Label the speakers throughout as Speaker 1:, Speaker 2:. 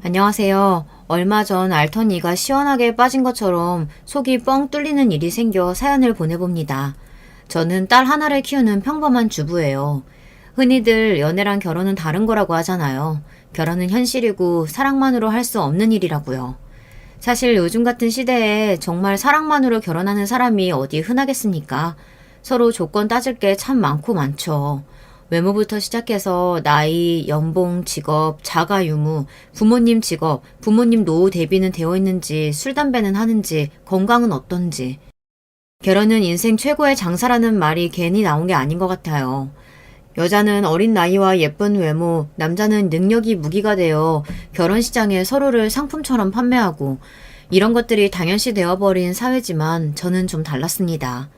Speaker 1: 안녕하세요. 얼마 전 알턴이가 시원하게 빠진 것처럼 속이 뻥 뚫리는 일이 생겨 사연을 보내봅니다. 저는 딸 하나를 키우는 평범한 주부예요. 흔히들 연애랑 결혼은 다른 거라고 하잖아요. 결혼은 현실이고 사랑만으로 할 수 없는 일이라고요. 사실 요즘 같은 시대에 정말 사랑만으로 결혼하는 사람이 어디 흔하겠습니까? 서로 조건 따질 게 참 많고 많죠. 외모부터 시작해서 나이, 연봉, 직업, 자가 유무, 부모님 직업, 부모님 노후 대비는 되어 있는지, 술, 담배는 하는지, 건강은 어떤지. 결혼은 인생 최고의 장사라는 말이 괜히 나온 게 아닌 것 같아요. 여자는 어린 나이와 예쁜 외모, 남자는 능력이 무기가 되어 결혼 시장에 서로를 상품처럼 판매하고 이런 것들이 당연시 되어버린 사회지만 저는 좀 달랐습니다.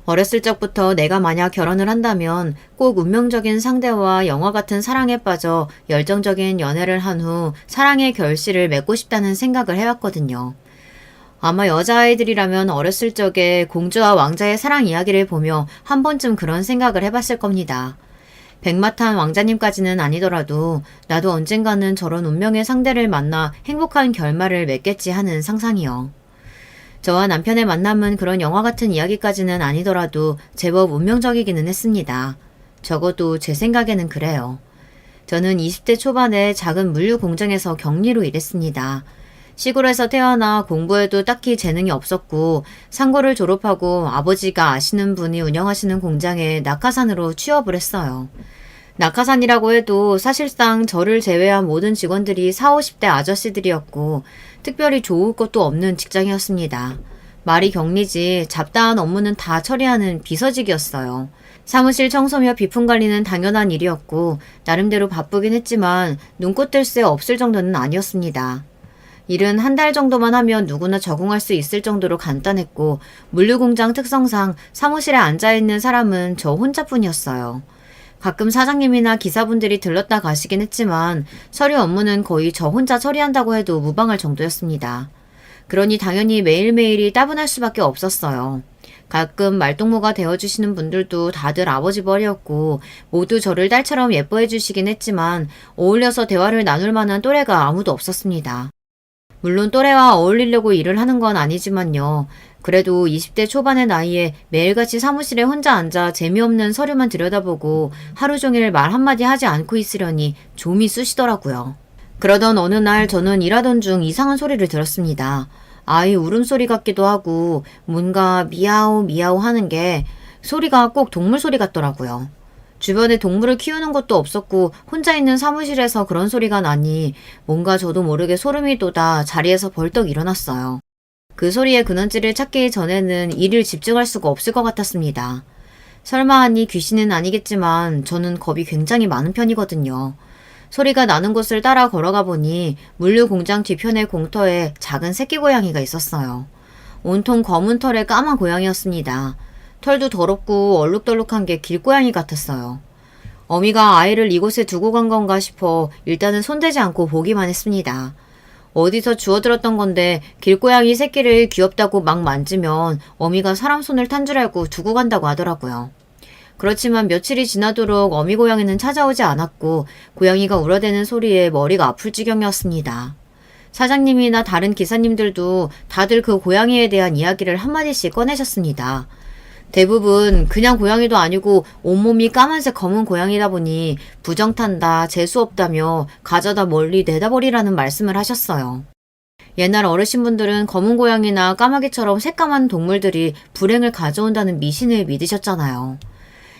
Speaker 1: 어렸을 적부터 내가 만약 결혼을 한다면 꼭 운명적인 상대와 영화 같은 사랑에 빠져 열정적인 연애를 한 후 사랑의 결실을 맺고 싶다는 생각을 해왔거든요. 아마 여자아이들이라면 어렸을 적에 공주와 왕자의 사랑 이야기를 보며 한 번쯤 그런 생각을 해봤을 겁니다. 백마탄 왕자님까지는 아니더라도 나도 언젠가는 저런 운명의 상대를 만나 행복한 결말을 맺겠지 하는 상상이요. 저와 남편의 만남은 그런 영화 같은 이야기까지는 아니더라도 제법 운명적이기는 했습니다. 적어도 제 생각에는 그래요. 저는 20대 초반에 작은 물류 공장에서 격리로 일했습니다. 시골에서 태어나 공부에도 딱히 재능이 없었고 상고를 졸업하고 아버지가 아시는 분이 운영하시는 공장에 낙하산으로 취업을 했어요. 낙하산이라고 해도 사실상 저를 제외한 모든 직원들이 40, 50대 아저씨들이었고 특별히 좋을 것도 없는 직장이었습니다. 말이 격리지 잡다한 업무는 다 처리하는 비서직이었어요. 사무실 청소며 비품 관리는 당연한 일이었고 나름대로 바쁘긴 했지만 눈꽃 뜰 새 없을 정도는 아니었습니다. 일은 한 달 정도만 하면 누구나 적응할 수 있을 정도로 간단했고 물류공장 특성상 사무실에 앉아있는 사람은 저 혼자뿐이었어요. 가끔 사장님이나 기사분들이 들렀다 가시긴 했지만 서류 업무는 거의 저 혼자 처리한다고 해도 무방할 정도였습니다. 그러니 당연히 매일매일이 따분할 수밖에 없었어요. 가끔 말동무가 되어주시는 분들도 다들 아버지 벌이었고 모두 저를 딸처럼 예뻐해 주시긴 했지만 어울려서 대화를 나눌 만한 또래가 아무도 없었습니다. 물론 또래와 어울리려고 일을 하는 건 아니지만요. 그래도 20대 초반의 나이에 매일같이 사무실에 혼자 앉아 재미없는 서류만 들여다보고 하루 종일 말 한마디 하지 않고 있으려니 좀이 쑤시더라고요. 그러던 어느 날 저는 일하던 중 이상한 소리를 들었습니다. 아이 울음소리 같기도 하고 뭔가 미야오 미야오 하는 게 소리가 꼭 동물 소리 같더라고요. 주변에 동물을 키우는 것도 없었고 혼자 있는 사무실에서 그런 소리가 나니 뭔가 저도 모르게 소름이 돋아 자리에서 벌떡 일어났어요. 그 소리의 근원지를 찾기 전에는 일을 집중할 수가 없을 것 같았습니다. 설마 하니 귀신은 아니겠지만 저는 겁이 굉장히 많은 편이거든요. 소리가 나는 곳을 따라 걸어가 보니 물류 공장 뒤편의 공터에 작은 새끼 고양이가 있었어요. 온통 검은 털의 까만 고양이였습니다. 털도 더럽고 얼룩덜룩한 게 길고양이 같았어요. 어미가 아이를 이곳에 두고 간 건가 싶어 일단은 손대지 않고 보기만 했습니다. 어디서 주워들었던 건데 길고양이 새끼를 귀엽다고 막 만지면 어미가 사람 손을 탄 줄 알고 두고 간다고 하더라고요. 그렇지만 며칠이 지나도록 어미 고양이는 찾아오지 않았고 고양이가 울어대는 소리에 머리가 아플 지경이었습니다. 사장님이나 다른 기사님들도 다들 그 고양이에 대한 이야기를 한마디씩 꺼내셨습니다. 대부분 그냥 고양이도 아니고 온몸이 까만색 검은 고양이다 보니 부정탄다, 재수없다며 가져다 멀리 내다버리라는 말씀을 하셨어요. 옛날 어르신분들은 검은 고양이나 까마귀처럼 새까만 동물들이 불행을 가져온다는 미신을 믿으셨잖아요.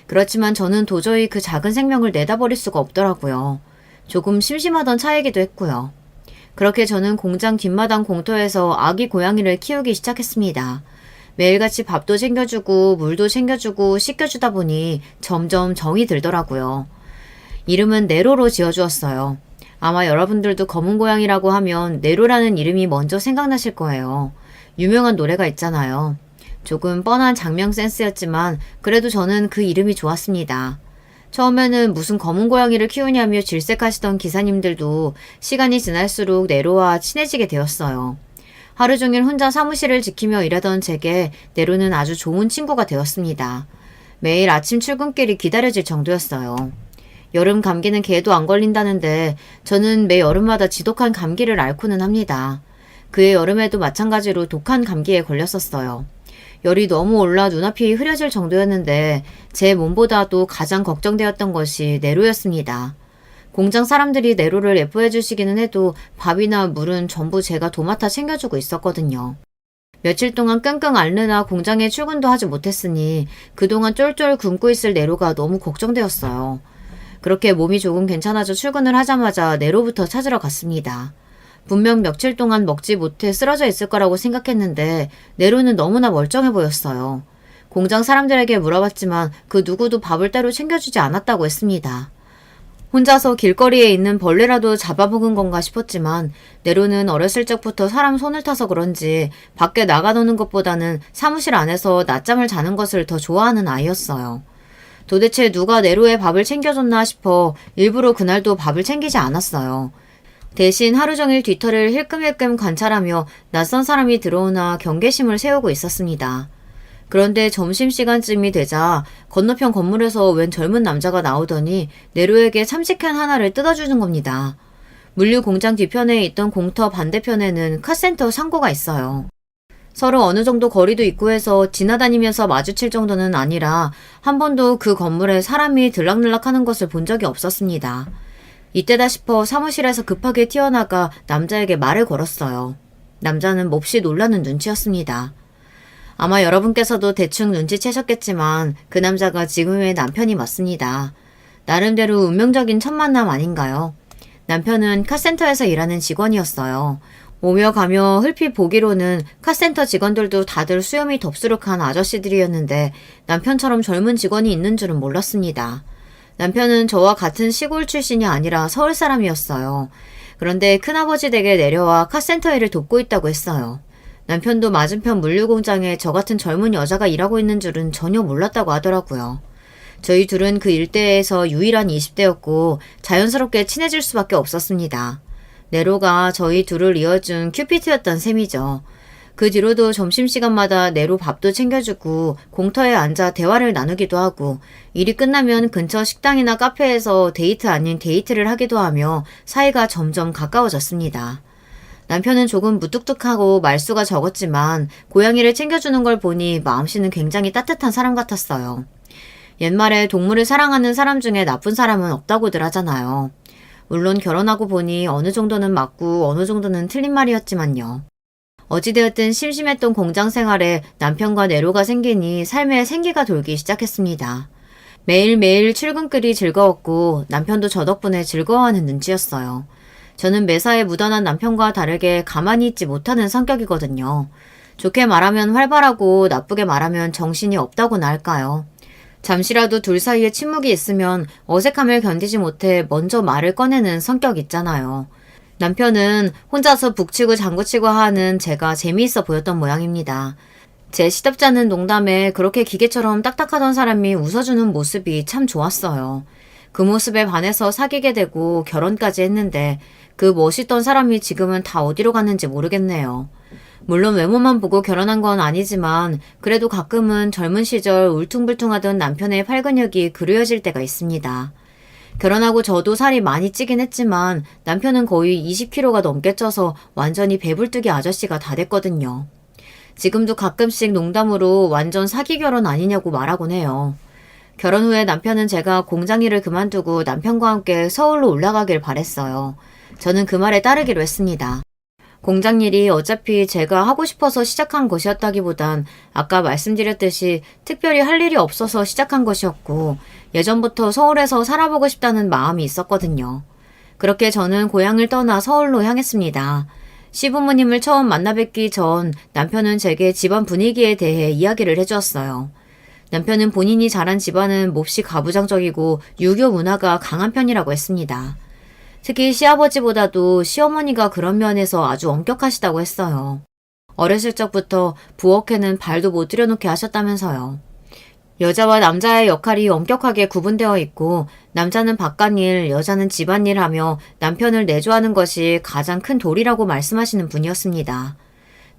Speaker 1: 그렇지만 저는 도저히 그 작은 생명을 내다버릴 수가 없더라고요. 조금 심심하던 차이기도 했고요. 그렇게 저는 공장 뒷마당 공터에서 아기 고양이를 키우기 시작했습니다. 매일같이 밥도 챙겨주고 물도 챙겨주고 씻겨주다 보니 점점 정이 들더라고요. 이름은 네로로 지어주었어요. 아마 여러분들도 검은 고양이라고 하면 네로라는 이름이 먼저 생각나실 거예요. 유명한 노래가 있잖아요. 조금 뻔한 장명 센스였지만 그래도 저는 그 이름이 좋았습니다. 처음에는 무슨 검은 고양이를 키우냐며 질색하시던 기사님들도 시간이 지날수록 네로와 친해지게 되었어요. 하루 종일 혼자 사무실을 지키며 일하던 제게 네로는 아주 좋은 친구가 되었습니다. 매일 아침 출근길이 기다려질 정도였어요. 여름 감기는 개도 안 걸린다는데 저는 매 여름마다 지독한 감기를 앓고는 합니다. 그해 여름에도 마찬가지로 독한 감기에 걸렸었어요. 열이 너무 올라 눈앞이 흐려질 정도였는데 제 몸보다도 가장 걱정되었던 것이 내로였습니다. 공장 사람들이 내로를 예뻐해 주시기는 해도 밥이나 물은 전부 제가 도맡아 챙겨주고 있었거든요. 며칠 동안 끙끙 앓느라 공장에 출근도 하지 못했으니 그동안 쫄쫄 굶고 있을 내로가 너무 걱정되었어요. 그렇게 몸이 조금 괜찮아져 출근을 하자마자 내로부터 찾으러 갔습니다. 분명 며칠 동안 먹지 못해 쓰러져 있을 거라고 생각했는데 내로는 너무나 멀쩡해 보였어요. 공장 사람들에게 물어봤지만 그 누구도 밥을 따로 챙겨주지 않았다고 했습니다. 혼자서 길거리에 있는 벌레라도 잡아먹은 건가 싶었지만 네로는 어렸을 적부터 사람 손을 타서 그런지 밖에 나가노는 것보다는 사무실 안에서 낮잠을 자는 것을 더 좋아하는 아이였어요. 도대체 누가 네로의 밥을 챙겨줬나 싶어 일부러 그날도 밥을 챙기지 않았어요. 대신 하루 종일 뒤터를 힐끔힐끔 관찰하며 낯선 사람이 들어오나 경계심을 세우고 있었습니다. 그런데 점심시간쯤이 되자 건너편 건물에서 웬 젊은 남자가 나오더니 네로에게 참치캔 하나를 뜯어주는 겁니다. 물류 공장 뒤편에 있던 공터 반대편에는 카센터 창고가 있어요. 서로 어느 정도 거리도 있고 해서 지나다니면서 마주칠 정도는 아니라 한 번도 그 건물에 사람이 들락날락하는 것을 본 적이 없었습니다. 이때다 싶어 사무실에서 급하게 튀어나가 남자에게 말을 걸었어요. 남자는 몹시 놀라는 눈치였습니다. 아마 여러분께서도 대충 눈치채셨겠지만 그 남자가 지금의 남편이 맞습니다. 나름대로 운명적인 첫 만남 아닌가요? 남편은 카센터에서 일하는 직원이었어요. 오며 가며 흘핏 보기로는 카센터 직원들도 다들 수염이 덥수룩한 아저씨들이었는데 남편처럼 젊은 직원이 있는 줄은 몰랐습니다. 남편은 저와 같은 시골 출신이 아니라 서울 사람이었어요. 그런데 큰아버지 댁에 내려와 카센터 일을 돕고 있다고 했어요. 남편도 맞은편 물류공장에 저 같은 젊은 여자가 일하고 있는 줄은 전혀 몰랐다고 하더라고요. 저희 둘은 그 일대에서 유일한 20대였고 자연스럽게 친해질 수밖에 없었습니다. 네로가 저희 둘을 이어준 큐피트였던 셈이죠. 그 뒤로도 점심시간마다 네로 밥도 챙겨주고 공터에 앉아 대화를 나누기도 하고 일이 끝나면 근처 식당이나 카페에서 데이트 아닌 데이트를 하기도 하며 사이가 점점 가까워졌습니다. 남편은 조금 무뚝뚝하고 말수가 적었지만 고양이를 챙겨주는 걸 보니 마음씨는 굉장히 따뜻한 사람 같았어요. 옛말에 동물을 사랑하는 사람 중에 나쁜 사람은 없다고들 하잖아요. 물론 결혼하고 보니 어느 정도는 맞고 어느 정도는 틀린 말이었지만요. 어찌되었든 심심했던 공장 생활에 남편과 내로가 생기니 삶에 생기가 돌기 시작했습니다. 매일매일 출근길이 즐거웠고 남편도 저 덕분에 즐거워하는 눈치였어요. 저는 매사에 묻어난 남편과 다르게 가만히 있지 못하는 성격이거든요. 좋게 말하면 활발하고 나쁘게 말하면 정신이 없다고나 할까요? 잠시라도 둘 사이에 침묵이 있으면 어색함을 견디지 못해 먼저 말을 꺼내는 성격 있잖아요. 남편은 혼자서 북치고 장구치고 하는 제가 재미있어 보였던 모양입니다. 제 시덥잖은 농담에 그렇게 기계처럼 딱딱하던 사람이 웃어주는 모습이 참 좋았어요. 그 모습에 반해서 사귀게 되고 결혼까지 했는데 그 멋있던 사람이 지금은 다 어디로 갔는지 모르겠네요. 물론 외모만 보고 결혼한 건 아니지만 그래도 가끔은 젊은 시절 울퉁불퉁하던 남편의 팔근육이 그리워질 때가 있습니다. 결혼하고 저도 살이 많이 찌긴 했지만 남편은 거의 20kg가 넘게 쪄서 완전히 배불뚝이 아저씨가 다 됐거든요. 지금도 가끔씩 농담으로 완전 사기 결혼 아니냐고 말하곤 해요. 결혼 후에 남편은 제가 공장 일을 그만두고 남편과 함께 서울로 올라가길 바랬어요. 저는 그 말에 따르기로 했습니다. 공장 일이 어차피 제가 하고 싶어서 시작한 것이었다기보단 아까 말씀드렸듯이 특별히 할 일이 없어서 시작한 것이었고 예전부터 서울에서 살아보고 싶다는 마음이 있었거든요. 그렇게 저는 고향을 떠나 서울로 향했습니다. 시부모님을 처음 만나 뵙기 전 남편은 제게 집안 분위기에 대해 이야기를 해주었어요. 남편은 본인이 자란 집안은 몹시 가부장적이고 유교 문화가 강한 편이라고 했습니다. 특히 시아버지보다도 시어머니가 그런 면에서 아주 엄격하시다고 했어요. 어렸을 적부터 부엌에는 발도 못 들여놓게 하셨다면서요. 여자와 남자의 역할이 엄격하게 구분되어 있고 남자는 바깥일, 여자는 집안일 하며 남편을 내조하는 것이 가장 큰 도리라고 말씀하시는 분이었습니다.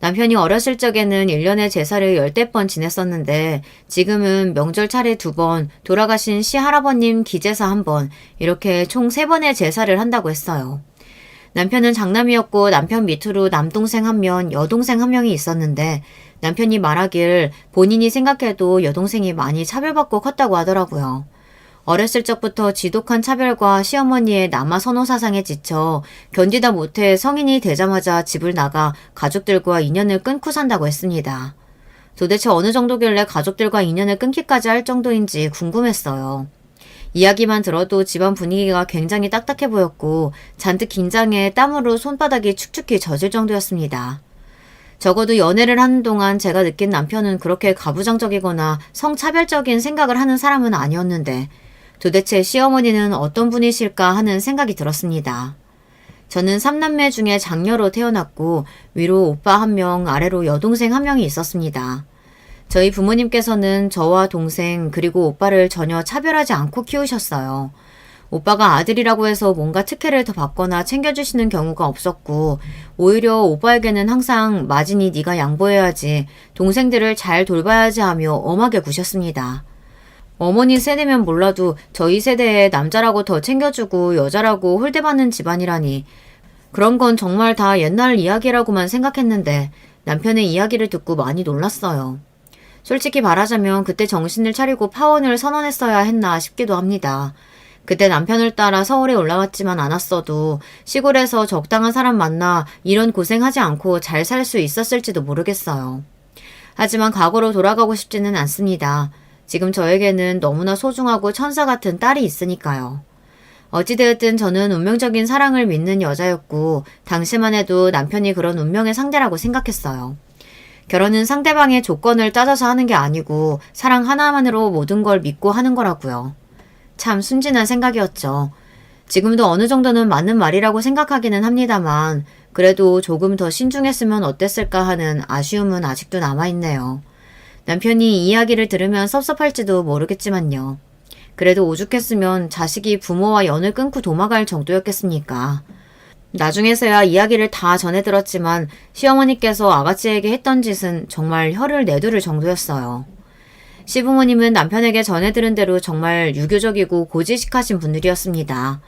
Speaker 1: 남편이 어렸을 적에는 1년에 제사를 10대 번 지냈었는데 지금은 명절 차례 2번, 돌아가신 시할아버님 기제사 1번, 이렇게 총 3번의 제사를 한다고 했어요. 남편은 장남이었고 남편 밑으로 남동생 1명, 여동생 1명이 있었는데 남편이 말하길 본인이 생각해도 여동생이 많이 차별받고 컸다고 하더라고요. 어렸을 적부터 지독한 차별과 시어머니의 남아 선호 사상에 지쳐 견디다 못해 성인이 되자마자 집을 나가 가족들과 인연을 끊고 산다고 했습니다. 도대체 어느 정도길래 가족들과 인연을 끊기까지 할 정도인지 궁금했어요. 이야기만 들어도 집안 분위기가 굉장히 딱딱해 보였고 잔뜩 긴장해 땀으로 손바닥이 축축히 젖을 정도였습니다. 적어도 연애를 하는 동안 제가 느낀 남편은 그렇게 가부장적이거나 성차별적인 생각을 하는 사람은 아니었는데 도대체 시어머니는 어떤 분이실까 하는 생각이 들었습니다. 저는 3남매 중에 장녀로 태어났고 위로 오빠 1명, 아래로 여동생 1명이 있었습니다. 저희 부모님께서는 저와 동생 그리고 오빠를 전혀 차별하지 않고 키우셨어요. 오빠가 아들이라고 해서 뭔가 특혜를 더 받거나 챙겨주시는 경우가 없었고 오히려 오빠에게는 항상 마진이 네가 양보해야지, 동생들을 잘 돌봐야지 하며 엄하게 구셨습니다. 어머니 세대면 몰라도 저희 세대에 남자라고 더 챙겨주고 여자라고 홀대받는 집안이라니 그런 건 정말 다 옛날 이야기라고만 생각했는데 남편의 이야기를 듣고 많이 놀랐어요. 솔직히 말하자면 그때 정신을 차리고 파혼을 선언했어야 했나 싶기도 합니다. 그때 남편을 따라 서울에 올라왔지만 않았어도 시골에서 적당한 사람 만나 이런 고생하지 않고 잘 살 수 있었을지도 모르겠어요. 하지만 과거로 돌아가고 싶지는 않습니다. 지금 저에게는 너무나 소중하고 천사 같은 딸이 있으니까요. 어찌되었든 저는 운명적인 사랑을 믿는 여자였고 당시만 해도 남편이 그런 운명의 상대라고 생각했어요. 결혼은 상대방의 조건을 따져서 하는 게 아니고 사랑 하나만으로 모든 걸 믿고 하는 거라고요. 참 순진한 생각이었죠. 지금도 어느 정도는 맞는 말이라고 생각하기는 합니다만 그래도 조금 더 신중했으면 어땠을까 하는 아쉬움은 아직도 남아있네요. 남편이 이 이야기를 들으면 섭섭할지도 모르겠지만요. 그래도 오죽했으면 자식이 부모와 연을 끊고 도망갈 정도였겠습니까. 나중에서야 이야기를 다 전해 들었지만 시어머니께서 아가씨에게 했던 짓은 정말 혀를 내두를 정도였어요. 시부모님은 남편에게 전해 들은 대로 정말 유교적이고 고지식하신 분들이었습니다.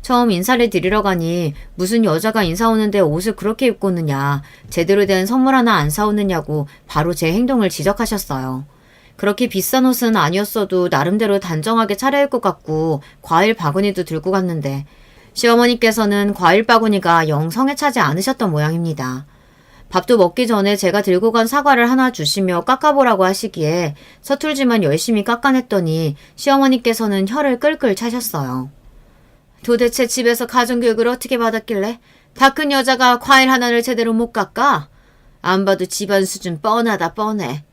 Speaker 1: 처음 인사를 드리러 가니 무슨 여자가 인사 오는데 옷을 그렇게 입고 오느냐, 제대로 된 선물 하나 안 사오느냐고 바로 제 행동을 지적하셨어요. 그렇게 비싼 옷은 아니었어도 나름대로 단정하게 차려입고 갔고 과일 바구니도 들고 갔는데 시어머니께서는 과일 바구니가 영 성에 차지 않으셨던 모양입니다. 밥도 먹기 전에 제가 들고 간 사과를 하나 주시며 깎아보라고 하시기에 서툴지만 열심히 깎아냈더니 시어머니께서는 혀를 끌끌 차셨어요. 도대체 집에서 가정교육을 어떻게 받았길래 다 큰 여자가 과일 하나를 제대로 못 깎아? 안 봐도 집안 수준 뻔하다 뻔해.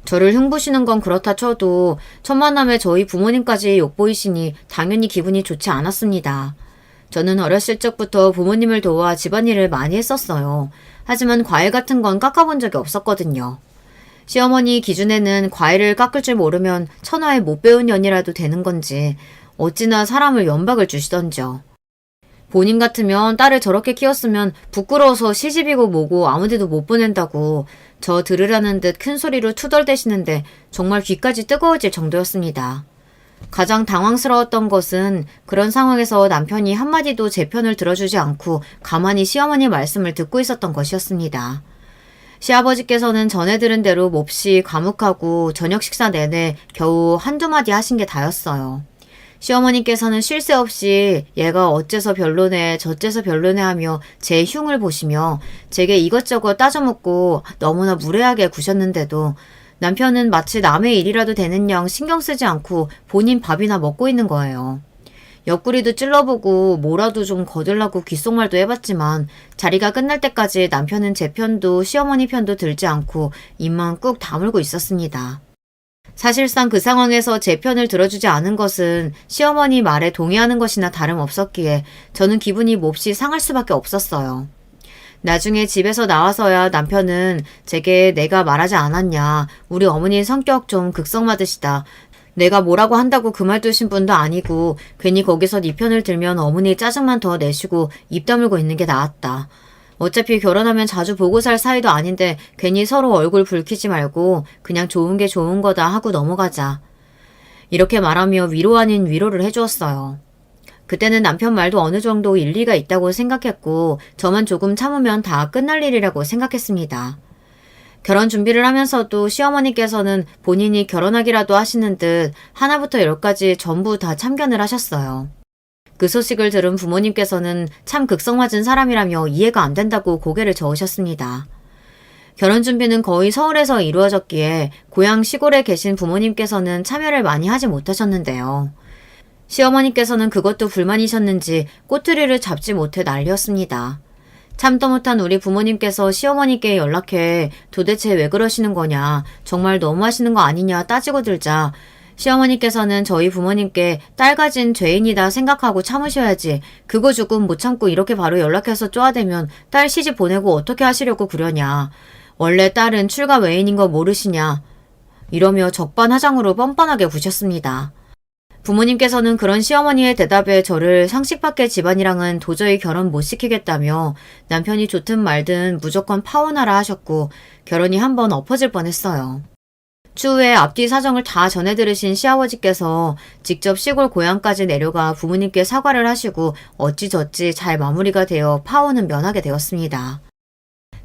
Speaker 1: 저를 흉보시는 건 그렇다 쳐도 첫 만남에 저희 부모님까지 욕보이시니 당연히 기분이 좋지 않았습니다. 저는 어렸을 적부터 부모님을 도와 집안일을 많이 했었어요. 하지만 과일 같은 건 깎아본 적이 없었거든요. 시어머니 기준에는 과일을 깎을 줄 모르면 천하에 못 배운 년이라도 되는 건지 어찌나 사람을 연박을 주시던지요. 본인 같으면 딸을 저렇게 키웠으면 부끄러워서 시집이고 뭐고 아무데도 못 보낸다고 저 들으라는 듯 큰 소리로 투덜대시는데 정말 귀까지 뜨거워질 정도였습니다. 가장 당황스러웠던 것은 그런 상황에서 남편이 한마디도 제 편을 들어주지 않고 가만히 시어머니 말씀을 듣고 있었던 것이었습니다. 시아버지께서는 전해 들은 대로 몹시 과묵하고 저녁 식사 내내 겨우 한두 마디 하신 게 다였어요. 시어머니께서는 쉴 새 없이 얘가 어째서 별로네 저째서 별로네 하며 제 흉을 보시며 제게 이것저것 따져묻고 너무나 무례하게 구셨는데도 남편은 마치 남의 일이라도 되는 양 신경 쓰지 않고 본인 밥이나 먹고 있는 거예요. 옆구리도 찔러보고 뭐라도 좀 거들라고 귓속말도 해봤지만 자리가 끝날 때까지 남편은 제 편도 시어머니 편도 들지 않고 입만 꾹 다물고 있었습니다. 사실상 그 상황에서 제 편을 들어주지 않은 것은 시어머니 말에 동의하는 것이나 다름없었기에 저는 기분이 몹시 상할 수밖에 없었어요. 나중에 집에서 나와서야 남편은 제게 내가 말하지 않았냐, 우리 어머니 성격 좀 극성맞으시다, 내가 뭐라고 한다고 그 말 두신 분도 아니고 괜히 거기서 네 편을 들면 어머니 짜증만 더 내시고 입 다물고 있는 게 나았다, 어차피 결혼하면 자주 보고 살 사이도 아닌데 괜히 서로 얼굴 붉히지 말고 그냥 좋은 게 좋은 거다 하고 넘어가자. 이렇게 말하며 위로 아닌 위로를 해주었어요. 그때는 남편 말도 어느 정도 일리가 있다고 생각했고 저만 조금 참으면 다 끝날 일이라고 생각했습니다. 결혼 준비를 하면서도 시어머니께서는 본인이 결혼하기라도 하시는 듯 하나부터 열까지 전부 다 참견을 하셨어요. 그 소식을 들은 부모님께서는 참 극성맞은 사람이라며 이해가 안 된다고 고개를 저으셨습니다. 결혼 준비는 거의 서울에서 이루어졌기에 고향 시골에 계신 부모님께서는 참여를 많이 하지 못하셨는데요. 시어머니께서는 그것도 불만이셨는지 꼬투리를 잡지 못해 난리였습니다. 참도 못한 우리 부모님께서 시어머니께 연락해 도대체 왜 그러시는 거냐, 정말 너무하시는 거 아니냐 따지고 들자 시어머니께서는 저희 부모님께 딸 가진 죄인이다 생각하고 참으셔야지 그거 조금 못 참고 이렇게 바로 연락해서 쪼아대면 딸 시집 보내고 어떻게 하시려고 그러냐. 원래 딸은 출가 외인인 거 모르시냐. 이러며 적반하장으로 뻔뻔하게 구셨습니다. 부모님께서는 그런 시어머니의 대답에 저를 상식 밖의 집안이랑은 도저히 결혼 못 시키겠다며 남편이 좋든 말든 무조건 파혼하라 하셨고 결혼이 한번 엎어질 뻔했어요. 추후에 앞뒤 사정을 다 전해 들으신 시아버지께서 직접 시골 고향까지 내려가 부모님께 사과를 하시고 어찌저찌 잘 마무리가 되어 파혼은 면하게 되었습니다.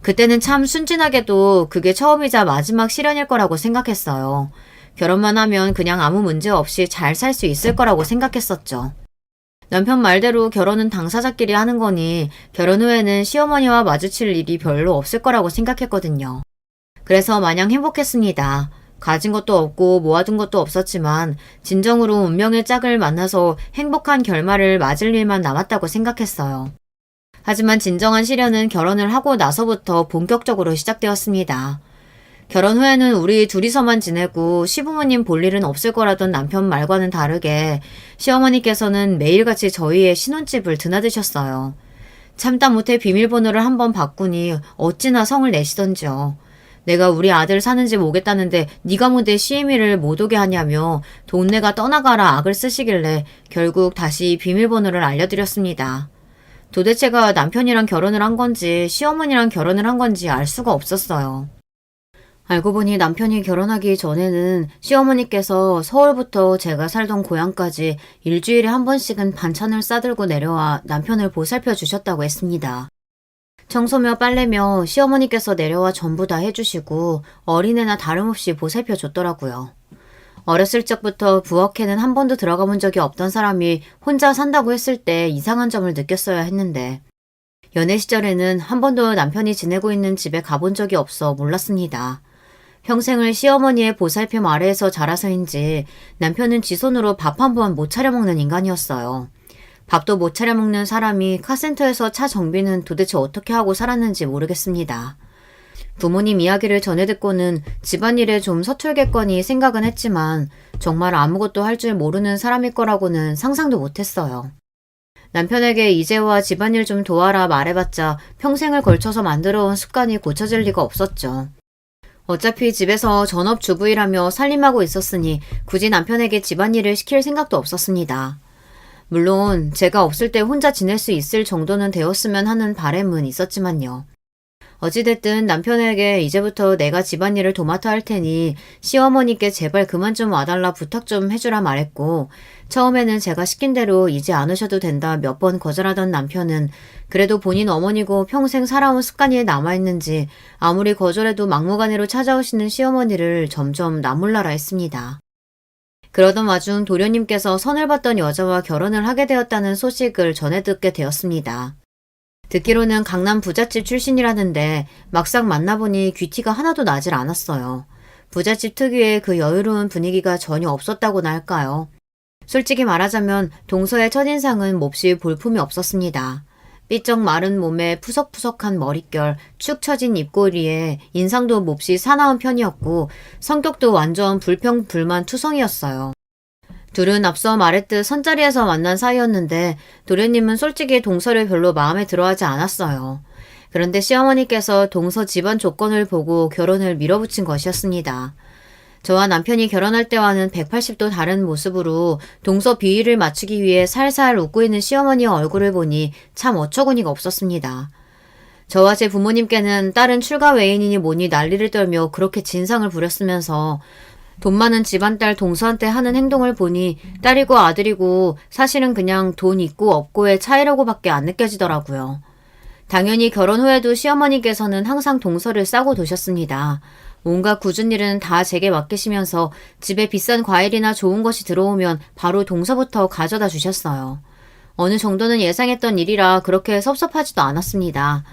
Speaker 1: 그때는 참 순진하게도 그게 처음이자 마지막 실현일 거라고 생각했어요. 결혼만 하면 그냥 아무 문제 없이 잘 살 수 있을 거라고 생각했었죠. 남편 말대로 결혼은 당사자끼리 하는 거니 결혼 후에는 시어머니와 마주칠 일이 별로 없을 거라고 생각했거든요. 그래서 마냥 행복했습니다. 가진 것도 없고 모아둔 것도 없었지만 진정으로 운명의 짝을 만나서 행복한 결말을 맞을 일만 남았다고 생각했어요. 하지만 진정한 시련은 결혼을 하고 나서부터 본격적으로 시작되었습니다. 결혼 후에는 우리 둘이서만 지내고 시부모님 볼 일은 없을 거라던 남편 말과는 다르게 시어머니께서는 매일같이 저희의 신혼집을 드나드셨어요. 참다 못해 비밀번호를 한번 바꾸니 어찌나 성을 내시던지요. 내가 우리 아들 사는 집 오겠다는데 네가 뭔데 시애미를 못 오게 하냐며 동네가 떠나가라 악을 쓰시길래 결국 다시 비밀번호를 알려드렸습니다. 도대체가 남편이랑 결혼을 한 건지 시어머니랑 결혼을 한 건지 알 수가 없었어요. 알고 보니 남편이 결혼하기 전에는 시어머니께서 서울부터 제가 살던 고향까지 일주일에 한 번씩은 반찬을 싸들고 내려와 남편을 보살펴 주셨다고 했습니다. 청소며 빨래며 시어머니께서 내려와 전부 다 해주시고 어린애나 다름없이 보살펴 줬더라고요. 어렸을 적부터 부엌에는 한 번도 들어가 본 적이 없던 사람이 혼자 산다고 했을 때 이상한 점을 느꼈어야 했는데 연애 시절에는 한 번도 남편이 지내고 있는 집에 가본 적이 없어 몰랐습니다. 평생을 시어머니의 보살핌 아래에서 자라서인지 남편은 지 손으로 밥 한 번 못 차려 먹는 인간이었어요. 밥도 못 차려 먹는 사람이 카센터에서 차 정비는 도대체 어떻게 하고 살았는지 모르겠습니다. 부모님 이야기를 전해 듣고는 집안일에 좀 서툴겠거니 생각은 했지만 정말 아무것도 할 줄 모르는 사람일 거라고는 상상도 못했어요. 남편에게 이제와 집안일 좀 도와라 말해봤자 평생을 걸쳐서 만들어온 습관이 고쳐질 리가 없었죠. 어차피 집에서 전업주부이라며 살림하고 있었으니 굳이 남편에게 집안일을 시킬 생각도 없었습니다. 물론 제가 없을 때 혼자 지낼 수 있을 정도는 되었으면 하는 바람은 있었지만요. 어찌됐든 남편에게 이제부터 내가 집안일을 도맡아 할 테니 시어머니께 제발 그만 좀 와달라 부탁 좀 해주라 말했고 처음에는 제가 시킨 대로 이제 안 오셔도 된다 몇 번 거절하던 남편은 그래도 본인 어머니고 평생 살아온 습관이 남아있는지 아무리 거절해도 막무가내로 찾아오시는 시어머니를 점점 나몰라라 했습니다. 그러던 와중 도련님께서 선을 봤던 여자와 결혼을 하게 되었다는 소식을 전해 듣게 되었습니다. 듣기로는 강남 부잣집 출신이라는데 막상 만나보니 귀티가 하나도 나질 않았어요. 부잣집 특유의 그 여유로운 분위기가 전혀 없었다고나 할까요? 솔직히 말하자면 동서의 첫인상은 몹시 볼품이 없었습니다. 삐쩍 마른 몸에 푸석푸석한 머릿결, 축 처진 입꼬리에 인상도 몹시 사나운 편이었고 성격도 완전 불평불만 투성이었어요. 둘은 앞서 말했듯 선자리에서 만난 사이였는데 도련님은 솔직히 동서를 별로 마음에 들어하지 않았어요. 그런데 시어머니께서 동서 집안 조건을 보고 결혼을 밀어붙인 것이었습니다. 저와 남편이 결혼할 때와는 180도 다른 모습으로 동서 비위를 맞추기 위해 살살 웃고 있는 시어머니의 얼굴을 보니 참 어처구니가 없었습니다. 저와 제 부모님께는 딸은 출가 외인이니 뭐니 난리를 떨며 그렇게 진상을 부렸으면서 돈 많은 집안딸 동서한테 하는 행동을 보니 딸이고 아들이고 사실은 그냥 돈 있고 없고의 차이라고밖에 안 느껴지더라고요. 당연히 결혼 후에도 시어머니께서는 항상 동서를 싸고 두셨습니다. 온갖 굳은 일은 다 제게 맡기시면서 집에 비싼 과일이나 좋은 것이 들어오면 바로 동서부터 가져다 주셨어요. 어느 정도는 예상했던 일이라 그렇게 섭섭하지도 않았습니다.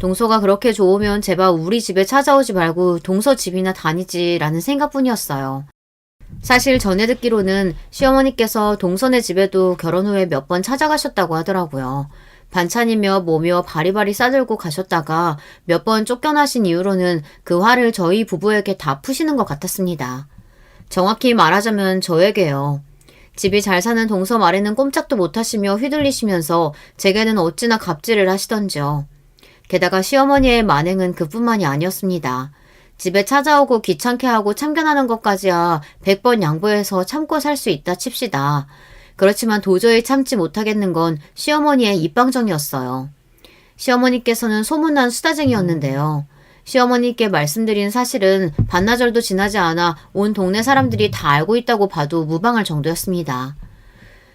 Speaker 1: 동서가 그렇게 좋으면 제발 우리 집에 찾아오지 말고 동서 집이나 다니지라는 생각뿐이었어요. 사실 전에 듣기로는 시어머니께서 동서네 집에도 결혼 후에 몇 번 찾아가셨다고 하더라고요. 반찬이며 뭐며 바리바리 싸들고 가셨다가 몇 번 쫓겨나신 이후로는 그 화를 저희 부부에게 다 푸시는 것 같았습니다. 정확히 말하자면 저에게요. 집이 잘 사는 동서 말에는 꼼짝도 못하시며 휘둘리시면서 제게는 어찌나 갑질을 하시던지요. 게다가 시어머니의 만행은 그뿐만이 아니었습니다. 집에 찾아오고 귀찮게 하고 참견하는 것까지야 100번 양보해서 참고 살 수 있다 칩시다. 그렇지만 도저히 참지 못하겠는 건 시어머니의 입방정이었어요. 시어머니께서는 소문난 수다쟁이였는데요. 시어머니께 말씀드린 사실은 반나절도 지나지 않아 온 동네 사람들이 다 알고 있다고 봐도 무방할 정도였습니다.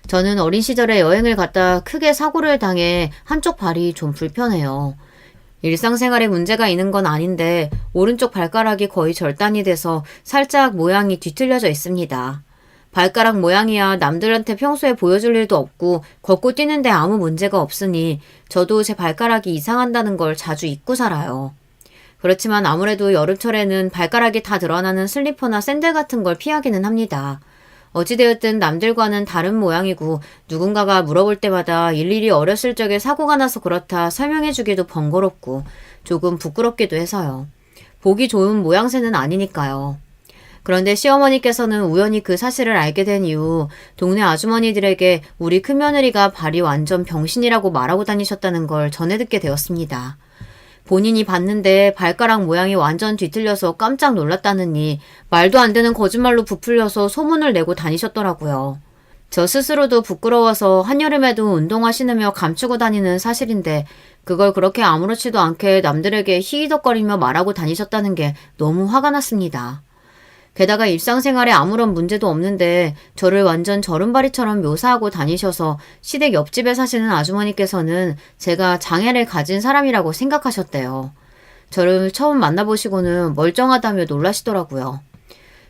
Speaker 1: 저는 어린 시절에 여행을 갔다 크게 사고를 당해 한쪽 발이 좀 불편해요. 일상생활에 문제가 있는 건 아닌데 오른쪽 발가락이 거의 절단이 돼서 살짝 모양이 뒤틀려져 있습니다. 발가락 모양이야 남들한테 평소에 보여줄 일도 없고 걷고 뛰는데 아무 문제가 없으니 저도 제 발가락이 이상한다는 걸 자주 잊고 살아요. 그렇지만 아무래도 여름철에는 발가락이 다 드러나는 슬리퍼나 샌들 같은 걸 피하기는 합니다. 어찌되었든 남들과는 다른 모양이고 누군가가 물어볼 때마다 일일이 어렸을 적에 사고가 나서 그렇다 설명해주기도 번거롭고 조금 부끄럽기도 해서요. 보기 좋은 모양새는 아니니까요. 그런데 시어머니께서는 우연히 그 사실을 알게 된 이후 동네 아주머니들에게 우리 큰며느리가 발이 완전 병신이라고 말하고 다니셨다는 걸 전해 듣게 되었습니다. 본인이 봤는데 발가락 모양이 완전 뒤틀려서 깜짝 놀랐다느니 말도 안 되는 거짓말로 부풀려서 소문을 내고 다니셨더라고요. 저 스스로도 부끄러워서 한여름에도 운동화 신으며 감추고 다니는 사실인데 그걸 그렇게 아무렇지도 않게 남들에게 히히덕거리며 말하고 다니셨다는 게 너무 화가 났습니다. 게다가 일상생활에 아무런 문제도 없는데 저를 완전 저른바리처럼 묘사하고 다니셔서 시댁 옆집에 사시는 아주머니께서는 제가 장애를 가진 사람이라고 생각하셨대요. 저를 처음 만나보시고는 멀쩡하다며 놀라시더라고요.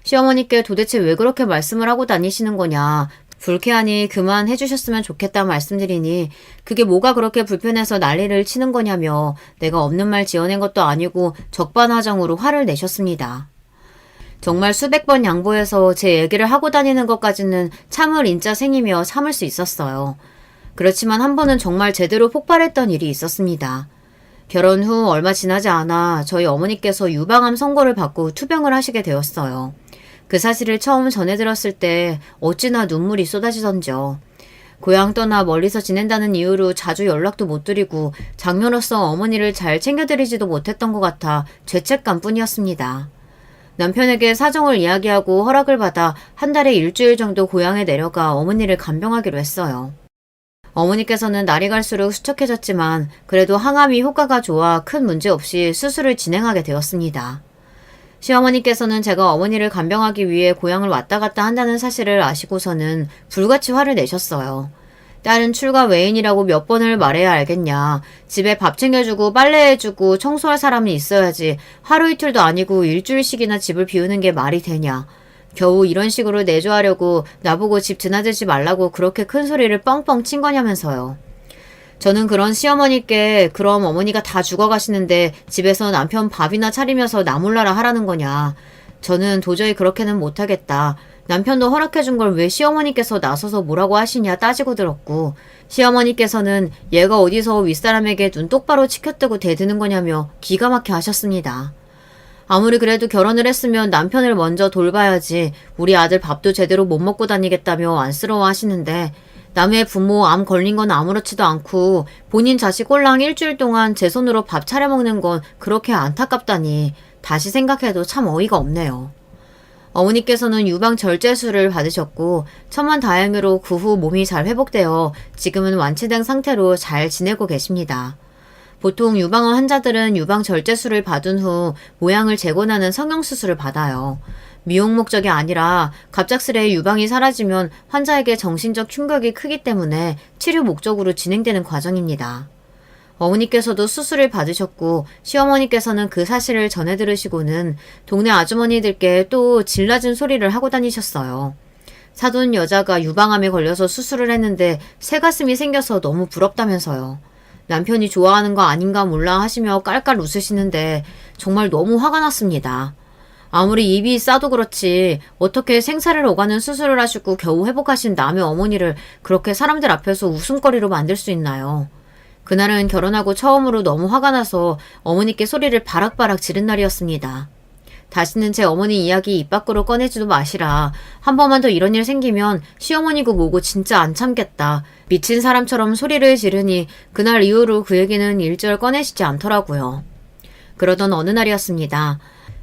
Speaker 1: 시어머니께 도대체 왜 그렇게 말씀을 하고 다니시는 거냐, 불쾌하니 그만해주셨으면 좋겠다 말씀드리니 그게 뭐가 그렇게 불편해서 난리를 치는 거냐며 내가 없는 말 지어낸 것도 아니고 적반하장으로 화를 내셨습니다. 정말 수백 번 양보해서 제 얘기를 하고 다니는 것까지는 참을 인자생이며 참을 수 있었어요. 그렇지만 한 번은 정말 제대로 폭발했던 일이 있었습니다. 결혼 후 얼마 지나지 않아 저희 어머니께서 유방암 선고를 받고 투병을 하시게 되었어요. 그 사실을 처음 전해 들었을 때 어찌나 눈물이 쏟아지던지요. 고향 떠나 멀리서 지낸다는 이유로 자주 연락도 못 드리고 장녀로서 어머니를 잘 챙겨드리지도 못했던 것 같아 죄책감 뿐이었습니다. 남편에게 사정을 이야기하고 허락을 받아 한 달에 일주일 정도 고향에 내려가 어머니를 간병하기로 했어요. 어머니께서는 날이 갈수록 수척해졌지만 그래도 항암이 효과가 좋아 큰 문제 없이 수술을 진행하게 되었습니다. 시어머니께서는 제가 어머니를 간병하기 위해 고향을 왔다 갔다 한다는 사실을 아시고서는 불같이 화를 내셨어요. 딸은 출가 외인이라고 몇 번을 말해야 알겠냐. 집에 밥 챙겨주고 빨래해주고 청소할 사람이 있어야지 하루 이틀도 아니고 일주일씩이나 집을 비우는 게 말이 되냐. 겨우 이런 식으로 내조하려고 나보고 집 드나들지 말라고 그렇게 큰 소리를 뻥뻥 친 거냐면서요. 저는 그런 시어머니께 그럼 어머니가 다 죽어가시는데 집에서 남편 밥이나 차리면서 나 몰라라 하라는 거냐. 저는 도저히 그렇게는 못하겠다. 남편도 허락해준 걸 왜 시어머니께서 나서서 뭐라고 하시냐 따지고 들었고 시어머니께서는 얘가 어디서 윗사람에게 눈 똑바로 치켜뜨고 대드는 거냐며 기가 막혀 하셨습니다. 아무리 그래도 결혼을 했으면 남편을 먼저 돌봐야지 우리 아들 밥도 제대로 못 먹고 다니겠다며 안쓰러워 하시는데 남의 부모 암 걸린 건 아무렇지도 않고 본인 자식 꼴랑 일주일 동안 제 손으로 밥 차려 먹는 건 그렇게 안타깝다니 다시 생각해도 참 어이가 없네요. 어머니께서는 유방절제술을 받으셨고 천만다행으로 그 후 몸이 잘 회복되어 지금은 완치된 상태로 잘 지내고 계십니다. 보통 유방암 환자들은 유방 절제술을 받은 후 모양을 재건하는 성형수술을 받아요. 미용 목적이 아니라 갑작스레 유방이 사라지면 환자에게 정신적 충격이 크기 때문에 치료 목적으로 진행되는 과정입니다. 어머니께서도 수술을 받으셨고 시어머니께서는 그 사실을 전해 들으시고는 동네 아주머니들께 또 질 낮은 소리를 하고 다니셨어요. 사돈 여자가 유방암에 걸려서 수술을 했는데 새가슴이 생겨서 너무 부럽다면서요. 남편이 좋아하는 거 아닌가 몰라 하시며 깔깔 웃으시는데 정말 너무 화가 났습니다. 아무리 입이 싸도 그렇지 어떻게 생사를 오가는 수술을 하시고 겨우 회복하신 남의 어머니를 그렇게 사람들 앞에서 웃음거리로 만들 수 있나요? 그날은 결혼하고 처음으로 너무 화가 나서 어머니께 소리를 바락바락 지른 날이었습니다. 다시는 제 어머니 이야기 입 밖으로 꺼내지도 마시라. 한 번만 더 이런 일 생기면 시어머니고 뭐고 진짜 안 참겠다. 미친 사람처럼 소리를 지르니 그날 이후로 그 얘기는 일절 꺼내시지 않더라고요. 그러던 어느 날이었습니다.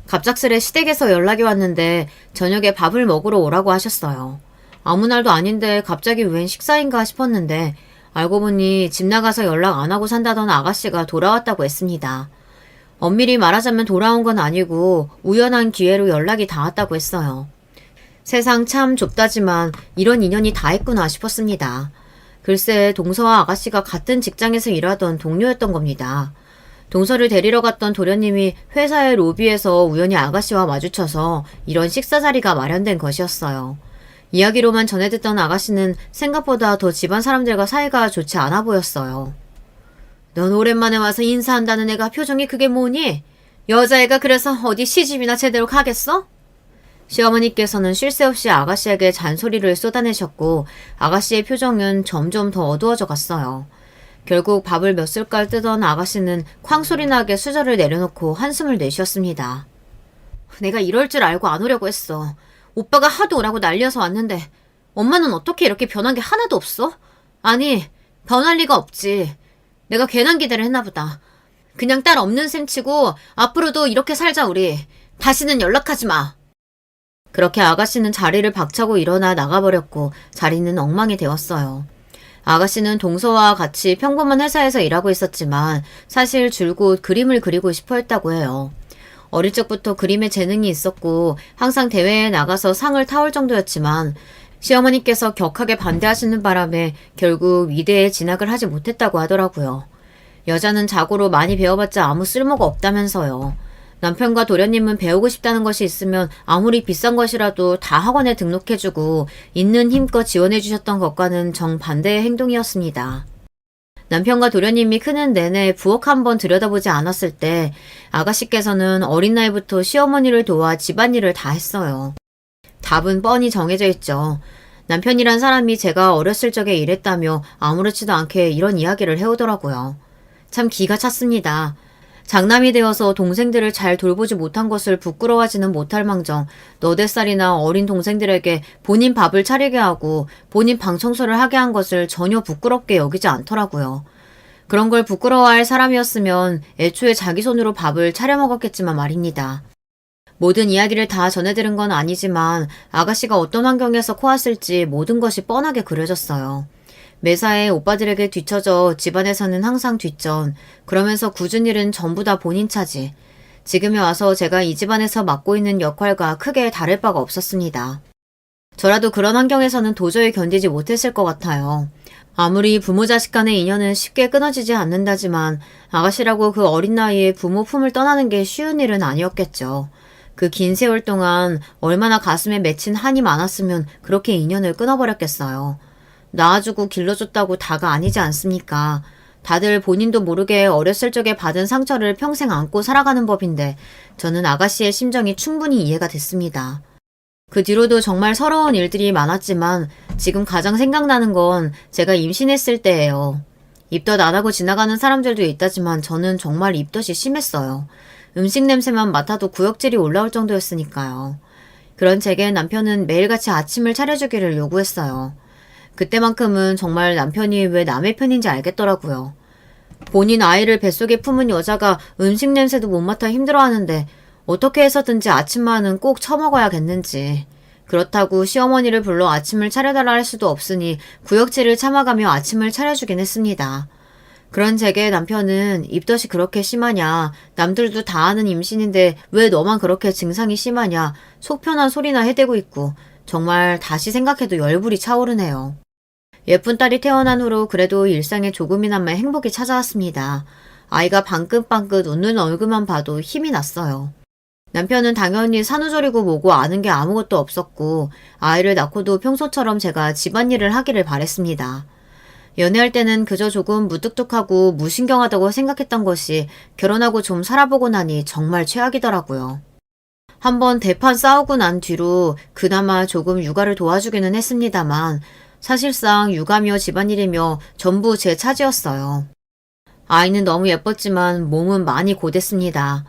Speaker 1: 갑작스레 시댁에서 연락이 왔는데 저녁에 밥을 먹으러 오라고 하셨어요. 아무 날도 아닌데 갑자기 웬 식사인가 싶었는데 알고 보니 집 나가서 연락 안 하고 산다던 아가씨가 돌아왔다고 했습니다. 엄밀히 말하자면 돌아온 건 아니고 우연한 기회로 연락이 닿았다고 했어요. 세상 참 좁다지만 이런 인연이 다 있구나 싶었습니다. 글쎄 동서와 아가씨가 같은 직장에서 일하던 동료였던 겁니다. 동서를 데리러 갔던 도련님이 회사의 로비에서 우연히 아가씨와 마주쳐서 이런 식사 자리가 마련된 것이었어요. 이야기로만 전해 듣던 아가씨는 생각보다 더 집안 사람들과 사이가 좋지 않아 보였어요. 넌 오랜만에 와서 인사한다는 애가 표정이 그게 뭐니? 여자애가 그래서 어디 시집이나 제대로 가겠어? 시어머니께서는 쉴 새 없이 아가씨에게 잔소리를 쏟아내셨고 아가씨의 표정은 점점 더 어두워져 갔어요. 결국 밥을 몇 숟갈 뜨던 아가씨는 쾅소리 나게 수저를 내려놓고 한숨을 내쉬었습니다. 내가 이럴 줄 알고 안 오려고 했어. 오빠가 하도 오라고 날려서 왔는데 엄마는 어떻게 이렇게 변한 게 하나도 없어? 아니, 변할 리가 없지. 내가 괜한 기대를 했나 보다. 그냥 딸 없는 셈 치고 앞으로도 이렇게 살자 우리. 다시는 연락하지 마. 그렇게 아가씨는 자리를 박차고 일어나 나가버렸고 자리는 엉망이 되었어요. 아가씨는 동서와 같이 평범한 회사에서 일하고 있었지만 사실 줄곧 그림을 그리고 싶어 했다고 해요. 어릴 적부터 그림에 재능이 있었고 항상 대회에 나가서 상을 타올 정도였지만 시어머니께서 격하게 반대하시는 바람에 결국 위대에 진학을 하지 못했다고 하더라고요. 여자는 자고로 많이 배워봤자 아무 쓸모가 없다면서요. 남편과 도련님은 배우고 싶다는 것이 있으면 아무리 비싼 것이라도 다 학원에 등록해주고 있는 힘껏 지원해주셨던 것과는 정반대의 행동이었습니다. 남편과 도련님이 크는 내내 부엌 한번 들여다보지 않았을 때 아가씨께서는 어린 나이부터 시어머니를 도와 집안일을 다 했어요. 답은 뻔히 정해져 있죠. 남편이란 사람이 제가 어렸을 적에 이랬다며 아무렇지도 않게 이런 이야기를 해오더라고요. 참 기가 찼습니다. 장남이 되어서 동생들을 잘 돌보지 못한 것을 부끄러워하지는 못할 망정 너댓 살이나 어린 동생들에게 본인 밥을 차리게 하고 본인 방 청소를 하게 한 것을 전혀 부끄럽게 여기지 않더라고요. 그런 걸 부끄러워할 사람이었으면 애초에 자기 손으로 밥을 차려 먹었겠지만 말입니다. 모든 이야기를 다 전해들은 건 아니지만 아가씨가 어떤 환경에서 코았을지 모든 것이 뻔하게 그려졌어요. 매사에 오빠들에게 뒤처져 집안에서는 항상 뒷전, 그러면서 굳은 일은 전부 다 본인 차지. 지금에 와서 제가 이 집안에서 맡고 있는 역할과 크게 다를 바가 없었습니다. 저라도 그런 환경에서는 도저히 견디지 못했을 것 같아요. 아무리 부모 자식 간의 인연은 쉽게 끊어지지 않는다지만 아가씨라고 그 어린 나이에 부모 품을 떠나는 게 쉬운 일은 아니었겠죠. 그 긴 세월 동안 얼마나 가슴에 맺힌 한이 많았으면 그렇게 인연을 끊어버렸겠어요. 낳아주고 길러줬다고 다가 아니지 않습니까? 다들 본인도 모르게 어렸을 적에 받은 상처를 평생 안고 살아가는 법인데 저는 아가씨의 심정이 충분히 이해가 됐습니다. 그 뒤로도 정말 서러운 일들이 많았지만 지금 가장 생각나는 건 제가 임신했을 때예요. 입덧 안 하고 지나가는 사람들도 있다지만 저는 정말 입덧이 심했어요. 음식 냄새만 맡아도 구역질이 올라올 정도였으니까요. 그런 제게 남편은 매일같이 아침을 차려주기를 요구했어요. 그때만큼은 정말 남편이 왜 남의 편인지 알겠더라고요. 본인 아이를 뱃속에 품은 여자가 음식 냄새도 못 맡아 힘들어하는데 어떻게 해서든지 아침만은 꼭 처먹어야겠는지. 그렇다고 시어머니를 불러 아침을 차려달라 할 수도 없으니 구역질을 참아가며 아침을 차려주긴 했습니다. 그런 제게 남편은 입덧이 그렇게 심하냐, 남들도 다 아는 임신인데 왜 너만 그렇게 증상이 심하냐, 속 편한 소리나 해대고 있고 정말 다시 생각해도 열불이 차오르네요. 예쁜 딸이 태어난 후로 그래도 일상에 조금이나마 행복이 찾아왔습니다. 아이가 방긋방긋 웃는 얼굴만 봐도 힘이 났어요. 남편은 당연히 산후조리고 뭐고 아는 게 아무것도 없었고 아이를 낳고도 평소처럼 제가 집안일을 하기를 바랬습니다. 연애할 때는 그저 조금 무뚝뚝하고 무신경하다고 생각했던 것이 결혼하고 좀 살아보고 나니 정말 최악이더라고요. 한번 대판 싸우고 난 뒤로 그나마 조금 육아를 도와주기는 했습니다만 사실상 육아며 집안일이며 전부 제 차지였어요. 아이는 너무 예뻤지만 몸은 많이 고됐습니다.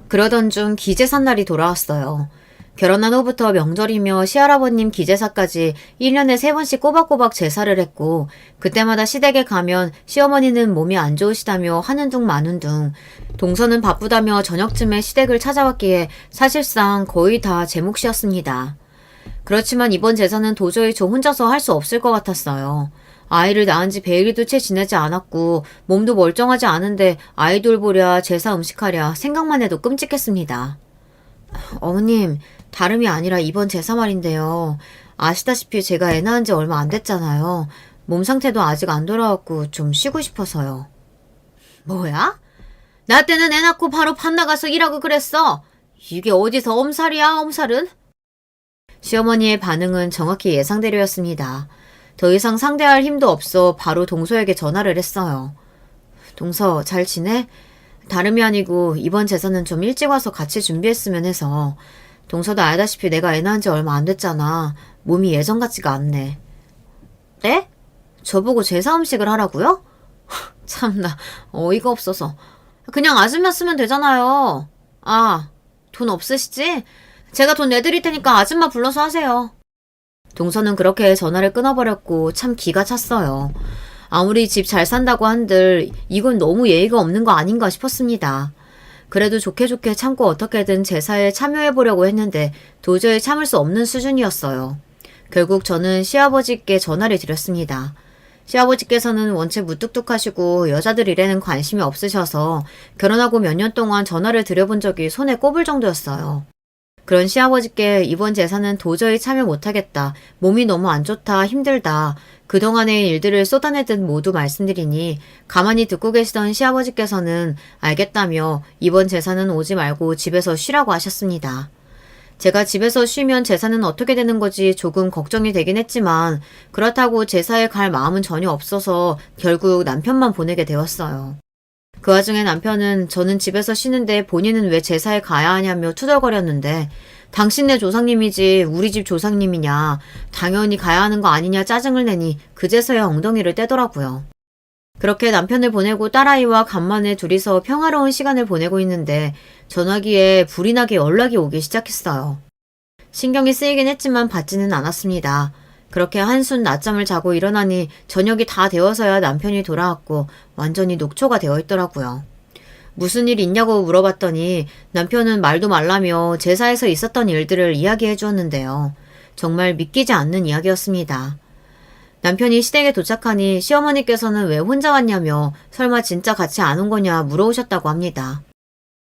Speaker 1: 그러던 중 기제사 날이 돌아왔어요. 결혼한 후부터 명절이며 시할아버님 기제사까지 1년에 3번씩 꼬박꼬박 제사를 했고 그때마다 시댁에 가면 시어머니는 몸이 안 좋으시다며 하는 둥 마는 둥 동서는 바쁘다며 저녁쯤에 시댁을 찾아왔기에 사실상 거의 다 제 몫이었습니다. 그렇지만 이번 제사는 도저히 저 혼자서 할 수 없을 것 같았어요. 아이를 낳은 지 100일도 채 지내지 않았고 몸도 멀쩡하지 않은데 아이 돌보랴 제사 음식하랴 생각만 해도 끔찍했습니다. 어머님, 다름이 아니라 이번 제사 말인데요. 아시다시피 제가 애 낳은 지 얼마 안 됐잖아요. 몸 상태도 아직 안 돌아왔고 좀 쉬고 싶어서요. 뭐야? 나 때는 애 낳고 바로 밭 나가서 일하고 그랬어. 이게 어디서 엄살이야, 엄살은? 시어머니의 반응은 정확히 예상대로였습니다. 더 이상 상대할 힘도 없어 바로 동서에게 전화를 했어요. 동서, 잘 지내? 다름이 아니고 이번 제사는 좀 일찍 와서 같이 준비했으면 해서. 동서도 알다시피 내가 애 낳은 지 얼마 안 됐잖아. 몸이 예전 같지가 않네. 네? 저보고 제사 음식을 하라고요? 참나 어이가 없어서. 그냥 아줌마 쓰면 되잖아요. 아, 돈 없으시지? 제가 돈 내드릴 테니까 아줌마 불러서 하세요. 동서는 그렇게 전화를 끊어버렸고 참 기가 찼어요. 아무리 집 잘 산다고 한들 이건 너무 예의가 없는 거 아닌가 싶었습니다. 그래도 좋게 좋게 참고 어떻게든 제사에 참여해보려고 했는데 도저히 참을 수 없는 수준이었어요. 결국 저는 시아버지께 전화를 드렸습니다. 시아버지께서는 원체 무뚝뚝하시고 여자들 일에는 관심이 없으셔서 결혼하고 몇 년 동안 전화를 드려본 적이 손에 꼽을 정도였어요. 그런 시아버지께 이번 제사는 도저히 참여 못하겠다. 몸이 너무 안 좋다. 힘들다. 그동안의 일들을 쏟아내듯 모두 말씀드리니 가만히 듣고 계시던 시아버지께서는 알겠다며 이번 제사는 오지 말고 집에서 쉬라고 하셨습니다. 제가 집에서 쉬면 제사는 어떻게 되는 거지 조금 걱정이 되긴 했지만 그렇다고 제사에 갈 마음은 전혀 없어서 결국 남편만 보내게 되었어요. 그 와중에 남편은 저는 집에서 쉬는데 본인은 왜 제사에 가야 하냐며 투덜거렸는데 당신네 조상님이지 우리 집 조상님이냐 당연히 가야 하는 거 아니냐 짜증을 내니 그제서야 엉덩이를 떼더라고요. 그렇게 남편을 보내고 딸아이와 간만에 둘이서 평화로운 시간을 보내고 있는데 전화기에 불이 나게 연락이 오기 시작했어요. 신경이 쓰이긴 했지만 받지는 않았습니다. 그렇게 한숨 낮잠을 자고 일어나니 저녁이 다 되어서야 남편이 돌아왔고 완전히 녹초가 되어 있더라고요. 무슨 일 있냐고 물어봤더니 남편은 말도 말라며 제사에서 있었던 일들을 이야기해 주었는데요. 정말 믿기지 않는 이야기였습니다. 남편이 시댁에 도착하니 시어머니께서는 왜 혼자 왔냐며 설마 진짜 같이 안 온 거냐 물어오셨다고 합니다.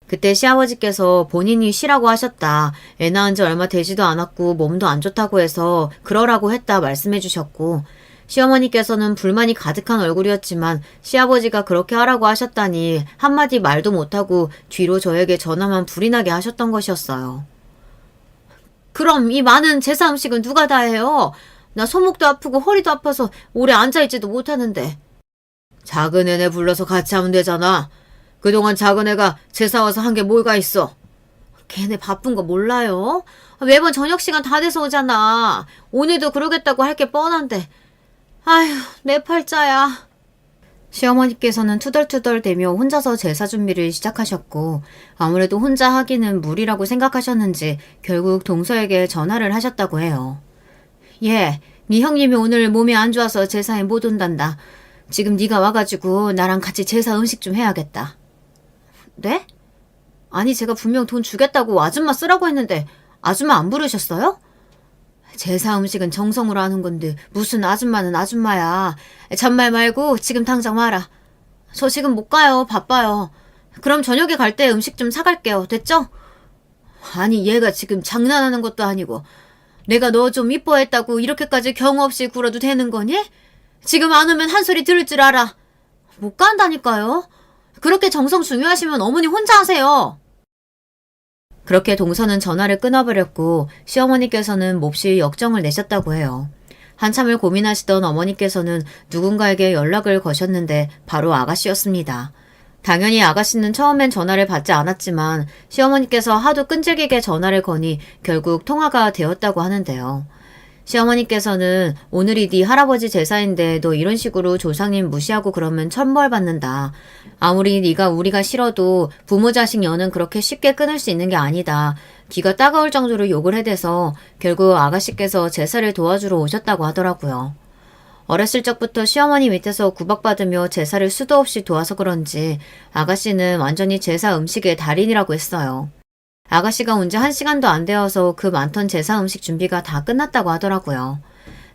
Speaker 1: 그때 시아버지께서 본인이 쉬라고 하셨다. 애 낳은 지 얼마 되지도 않았고 몸도 안 좋다고 해서 그러라고 했다 말씀해 주셨고 시어머니께서는 불만이 가득한 얼굴이었지만 시아버지가 그렇게 하라고 하셨다니 한마디 말도 못하고 뒤로 저에게 전화만 불이 나게 하셨던 것이었어요. 그럼 이 많은 제사 음식은 누가 다 해요? 나 손목도 아프고 허리도 아파서 오래 앉아있지도 못하는데. 작은 애네 불러서 같이 하면 되잖아. 그동안 작은 애가 제사 와서 한 게 뭐가 있어? 걔네 바쁜 거 몰라요? 매번 저녁 시간 다 돼서 오잖아. 오늘도 그러겠다고 할 게 뻔한데. 아휴, 내 팔자야. 시어머니께서는 투덜투덜대며 혼자서 제사 준비를 시작하셨고 아무래도 혼자 하기는 무리라고 생각하셨는지 결국 동서에게 전화를 하셨다고 해요. 예, 네 형님이 오늘 몸이 안 좋아서 제사에 못 온단다. 지금 네가 와가지고 나랑 같이 제사 음식 좀 해야겠다. 네? 아니 제가 분명 돈 주겠다고 아줌마 쓰라고 했는데 아줌마 안 부르셨어요? 제사 음식은 정성으로 하는 건데 무슨 아줌마는 아줌마야. 잔말 말고 지금 당장 와라. 저 지금 못 가요. 바빠요. 그럼 저녁에 갈 때 음식 좀 사갈게요. 됐죠? 아니, 얘가 지금 장난하는 것도 아니고 내가 너 좀 이뻐했다고 이렇게까지 경우 없이 굴어도 되는 거니? 지금 안 오면 한 소리 들을 줄 알아. 못 간다니까요. 그렇게 정성 중요하시면 어머니 혼자 하세요. 그렇게 동서는 전화를 끊어버렸고 시어머니께서는 몹시 역정을 내셨다고 해요. 한참을 고민하시던 어머니께서는 누군가에게 연락을 거셨는데 바로 아가씨였습니다. 당연히 아가씨는 처음엔 전화를 받지 않았지만 시어머니께서 하도 끈질기게 전화를 거니 결국 통화가 되었다고 하는데요. 시어머니께서는 오늘이 네 할아버지 제사인데 너 이런 식으로 조상님 무시하고 그러면 천벌 받는다. 아무리 네가 우리가 싫어도 부모 자식 연은 그렇게 쉽게 끊을 수 있는 게 아니다. 귀가 따가울 정도로 욕을 해대서 결국 아가씨께서 제사를 도와주러 오셨다고 하더라고요. 어렸을 적부터 시어머니 밑에서 구박받으며 제사를 수도 없이 도와서 그런지 아가씨는 완전히 제사 음식의 달인이라고 했어요. 아가씨가 온 지 1시간도 안 되어서 그 많던 제사 음식 준비가 다 끝났다고 하더라고요.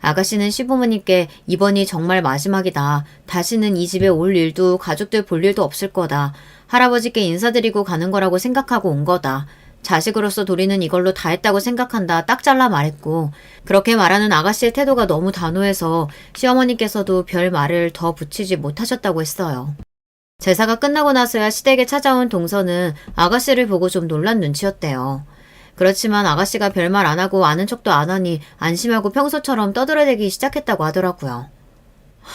Speaker 1: 아가씨는 시부모님께 이번이 정말 마지막이다. 다시는 이 집에 올 일도 가족들 볼 일도 없을 거다. 할아버지께 인사드리고 가는 거라고 생각하고 온 거다. 자식으로서 도리는 이걸로 다 했다고 생각한다. 딱 잘라 말했고 그렇게 말하는 아가씨의 태도가 너무 단호해서 시어머니께서도 별 말을 더 붙이지 못하셨다고 했어요. 제사가 끝나고 나서야 시댁에 찾아온 동서는 아가씨를 보고 좀 놀란 눈치였대요. 그렇지만 아가씨가 별말 안 하고 아는 척도 안 하니 안심하고 평소처럼 떠들어대기 시작했다고 하더라고요.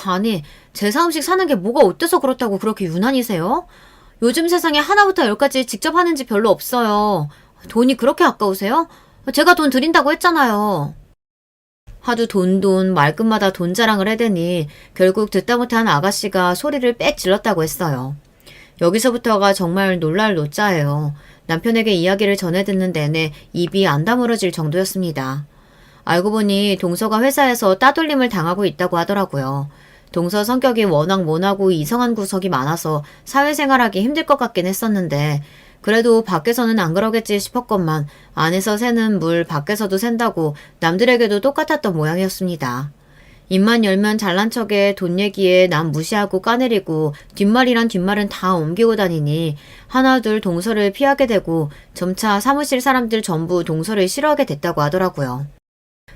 Speaker 1: 아니, 제사 음식 사는 게 뭐가 어때서 그렇다고 그렇게 유난이세요? 요즘 세상에 하나부터 열까지 직접 하는 집 별로 없어요. 돈이 그렇게 아까우세요? 제가 돈 드린다고 했잖아요. 하도 돈 말끝마다 돈 자랑을 해대니 결국 듣다 못한 아가씨가 소리를 빽 질렀다고 했어요. 여기서부터가 정말 놀랄 노자예요. 남편에게 이야기를 전해 듣는 내내 입이 안 다물어질 정도였습니다. 알고 보니 동서가 회사에서 따돌림을 당하고 있다고 하더라고요. 동서 성격이 워낙 모나고 이성한 구석이 많아서 사회생활하기 힘들 것 같긴 했었는데 그래도 밖에서는 안 그러겠지 싶었건만 안에서 새는 물 밖에서도 샌다고 남들에게도 똑같았던 모양이었습니다. 입만 열면 잘난 척에 돈 얘기에 남 무시하고 까내리고 뒷말이란 뒷말은 다 옮기고 다니니 하나둘 동서를 피하게 되고 점차 사무실 사람들 전부 동서를 싫어하게 됐다고 하더라고요.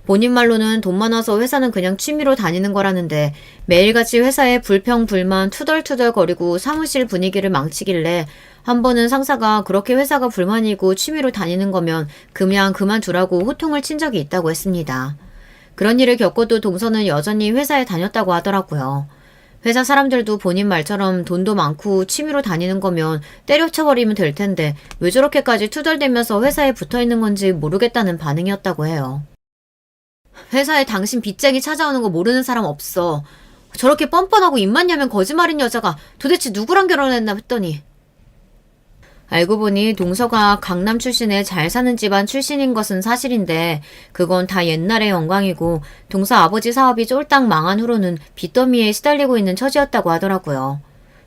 Speaker 1: 본인 말로는 돈 많아서 회사는 그냥 취미로 다니는 거라는데 매일같이 회사에 불평불만 투덜투덜거리고 사무실 분위기를 망치길래 한 번은 상사가 그렇게 회사가 불만이고 취미로 다니는 거면 그냥 그만두라고 호통을 친 적이 있다고 했습니다. 그런 일을 겪어도 동서는 여전히 회사에 다녔다고 하더라고요. 회사 사람들도 본인 말처럼 돈도 많고 취미로 다니는 거면 때려쳐버리면 될 텐데 왜 저렇게까지 투덜대면서 회사에 붙어있는 건지 모르겠다는 반응이었다고 해요. 회사에 당신 빚쟁이 찾아오는 거 모르는 사람 없어. 저렇게 뻔뻔하고 입만 열면 거짓말인 여자가 도대체 누구랑 결혼했나 했더니 알고 보니 동서가 강남 출신의 잘 사는 집안 출신인 것은 사실인데 그건 다 옛날의 영광이고 동서 아버지 사업이 쫄딱 망한 후로는 빚더미에 시달리고 있는 처지였다고 하더라고요.